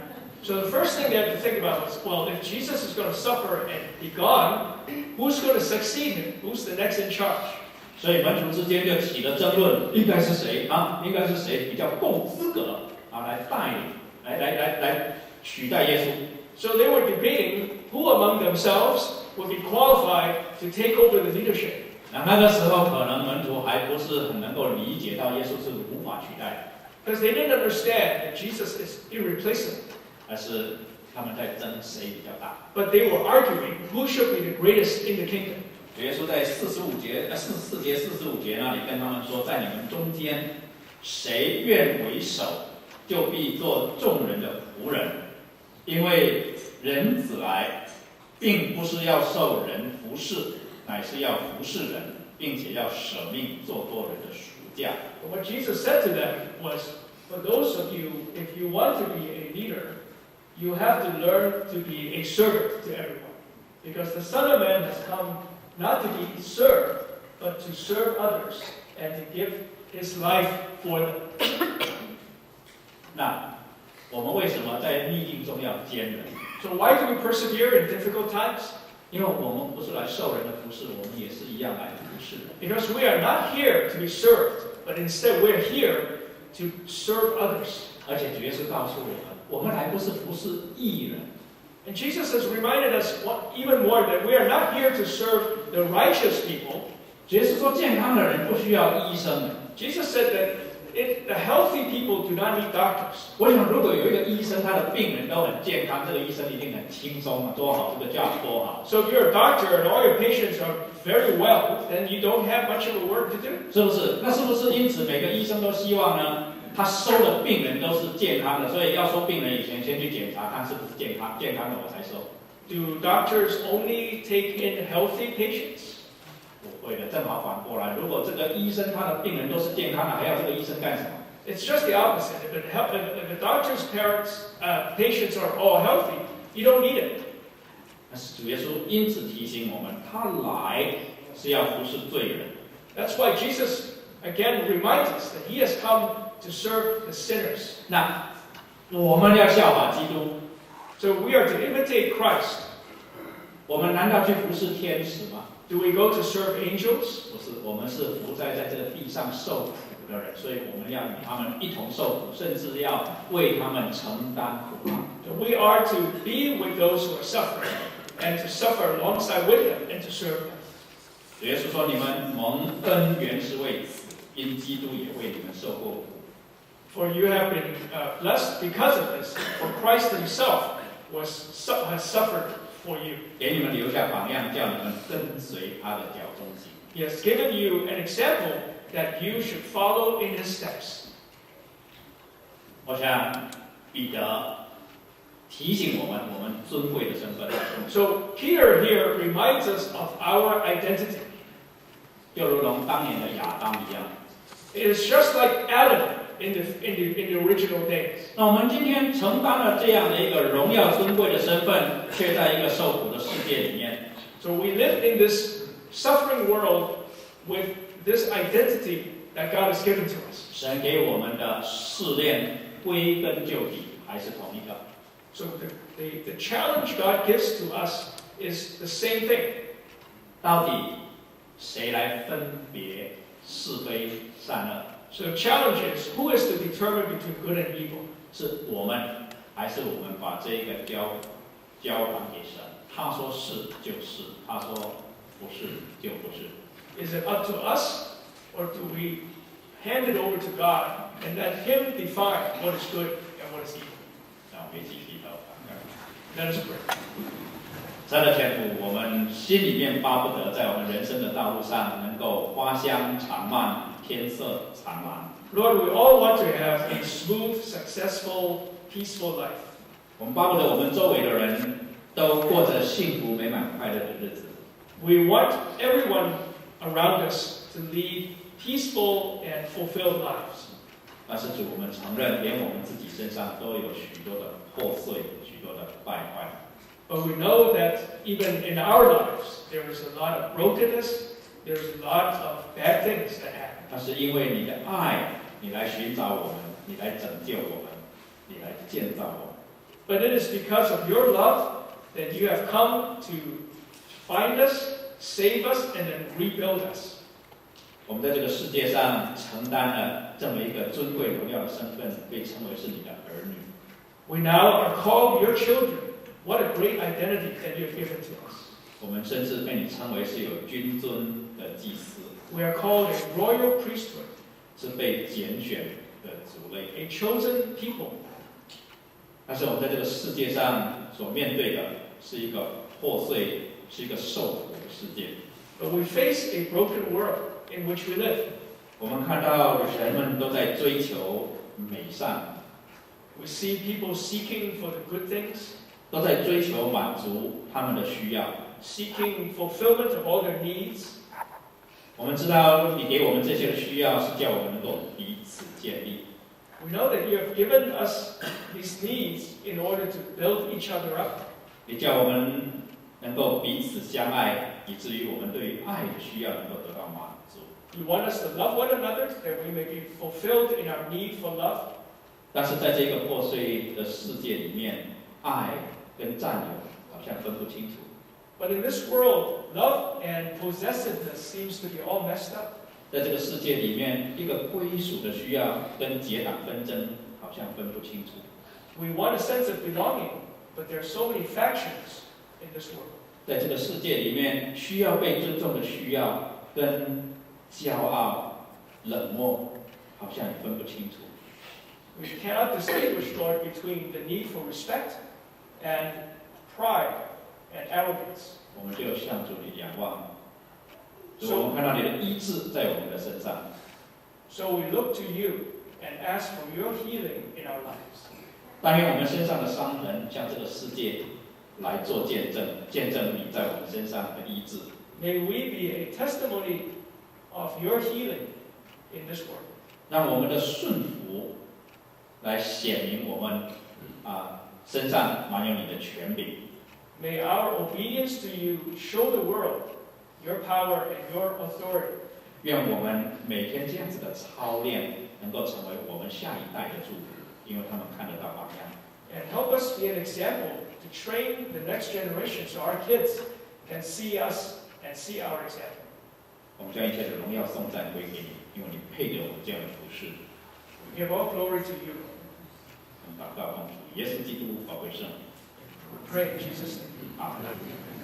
So the first thing they have to think about is, well, if Jesus is going to suffer and be gone, who's going to succeed him? Who's the next in charge? 所以门徒之间就起了争论，应该是谁啊？应该是谁比较够资格啊，来带领，来取代耶稣？ So they were debating who among themselves would be qualified to take over the leadership. 那个时候可能门徒还不是很能够理解到耶稣是无法取代的， Because they didn't understand that Jesus is irreplaceable. 而是他们在争谁比较大。 But they were arguing who should be the greatest in the kingdom. 主耶稣在44节、45节那里跟他们说，在你们中间，谁愿为首，就必做众人的仆人，因为人子来，并不是要受人服侍，乃是要服侍人，并且要舍命做多人的赎价。 But what Jesus said to them was, for those of you, if you want to be a leader, you have to learn to be a servant to everyone. Because the Son of Man has come not to be served, but to serve others and to give his life for them. 那我们为什么在逆境中要坚忍？ So why do we persevere in difficult times? 因为我们不是来受人的服侍，我们也是一样来服侍人。 Because we are not here to be served, but instead we're here to serve others. 而且主耶稣告诉我们来不是服侍义人。 And Jesus has reminded us even more that we are not here to serve the righteous people. 主耶稣说，健康的人不需要医生。 Jesus said that the healthy people do not need doctors. 我想，如果有一个医生，他的病人都很健康，这个医生一定很轻松啊，多好，这个 job 多好， So if you're a doctor and all your patients are very well, then you don't have much of a work to do. 是不是？那是不是因此每个医生都希望呢？他收的病人都是健康的，所以要收病人以前先去检查看是不是健康，健康的我才收。 Do doctors only take in healthy patients? 不会的，正好反过来，如果这个医生他的病人都是健康的，还要这个医生干什么？ It's just the opposite. If the doctor's patients are all healthy, you don't need it. 但是主耶稣因此提醒我们，他来是要服侍罪人。 That's why Jesus again reminds us that he has come to serve the sinners. 那我们要效法基督， So we are to imitate Christ. 我们难道去服侍天使吗？ Do we go to serve angels? 不是，我们是服在这个地上受苦的人，所以我们要与他们一同受苦，甚至要为他们承担苦难。We are to be with those who are suffering, and to suffer alongside with them, and to serve them. 主耶稣说：“你们蒙恩原是为此，因基督也为你们受过苦。” For you have been blessed because of this. For Christ Himself has suffered for you. 给你们留下榜样，叫你们跟随他的脚踪行。He has given you an example that you should follow in His steps. 我想彼得提醒我们尊贵的身份。So Peter here reminds us of our identity. 就如同当年的亚当一样。It is just like Adam in the original days. 那我们今天承担了这样的一个荣耀尊贵的身份，却在一个受苦的世界里面。So we live in this suffering world with this identity that God has given to us. 神给我们的试炼，归根究底还是同一个。So the challenge God gives to us is the same thing. 到底谁来分别是非善恶？ So the challenge is, who is to determine between good and evil? 是我们，还是我们把这个交还给神？他说是就是，他说不是就不是。Is it up to us, or do we hand it over to God and let Him define what is good and what is evil? 让我们一起低头。Let us pray. 亲爱的天父，我们心里面巴不得在我们人生的道路上能够花香长漫，天色长蓝。Lord, we all want to have a smooth, successful, peaceful life. 我们巴不得我们周围的人都过着幸福美满快乐的日子。We want everyone around us to lead peaceful and fulfilled lives. 但是主，我们承认，连我们自己身上都有许多的破碎，许多的败坏。But we know that even in our lives, there is a lot of brokenness, there is a lot of bad things that happen. 但是因为你的爱，你来寻找我们，你来拯救我们，你来建造我们。But it is because of your love that you have come to find us, save us, and then rebuild us. 我们在这个世界上承担了这么一个尊贵荣耀的身份，被称为是你的儿女。We now are called your children. What a great identity that you have given to us. 我们甚至被你称为是有君尊的祭司。We are called a royal priesthood. 是被拣选的族类。A chosen people. 但是我们在这个世界上所面对的是一个破碎、是一个受苦的世界。But we face a broken world in which we live. 我们看到人们都在追求美善。We see people seeking for the good things. 都在追求满足他们的需要 ，seeking fulfillment of all their needs。我们知道你给我们这些的需要是叫我们能够彼此建立。We know that you have given us these needs in order to build each other up。你叫我们能够彼此相爱，以至于我们对于爱的需要能够得到满足。You want us to love one another, that we may be fulfilled in our need for love。但是在这个破碎的世界里面，爱跟占有好像分不清楚。But in this world, love and possessiveness seems to be all messed up. 在这个世界里面，一个归属的需要跟结党纷争好像分不清楚。We want a sense of belonging, but there are so many factions in this world. 在这个世界里面，需要被尊重的需要跟骄傲、冷漠好像也分不清楚。We cannot distinguish, Lord, between the need for respect and pride and arrogance. 我们就向主你仰望，主，我们看到你的医治在我们的身上。So we look to you and ask for your healing in our lives. 但愿我们身上的伤痕向这个世界来做见证，见证你在我们身上的医治。May we be a testimony of your healing in this world. 让我们的顺服来显明我们身上满有你的权柄。May our obedience to you show the world your power and your authority. 愿我们每天这样子的操练，能够成为我们下一代的祝福，因为他们看得到榜样。And help us be an example to train the next generation so our kids can see us and see our example. 我们将一切的荣耀颂赞归给你，因为你配得我们这样的服侍。We give all glory to you. 祷告奉主耶稣基督宝贵圣名。Pray in Jesus' name. 阿门。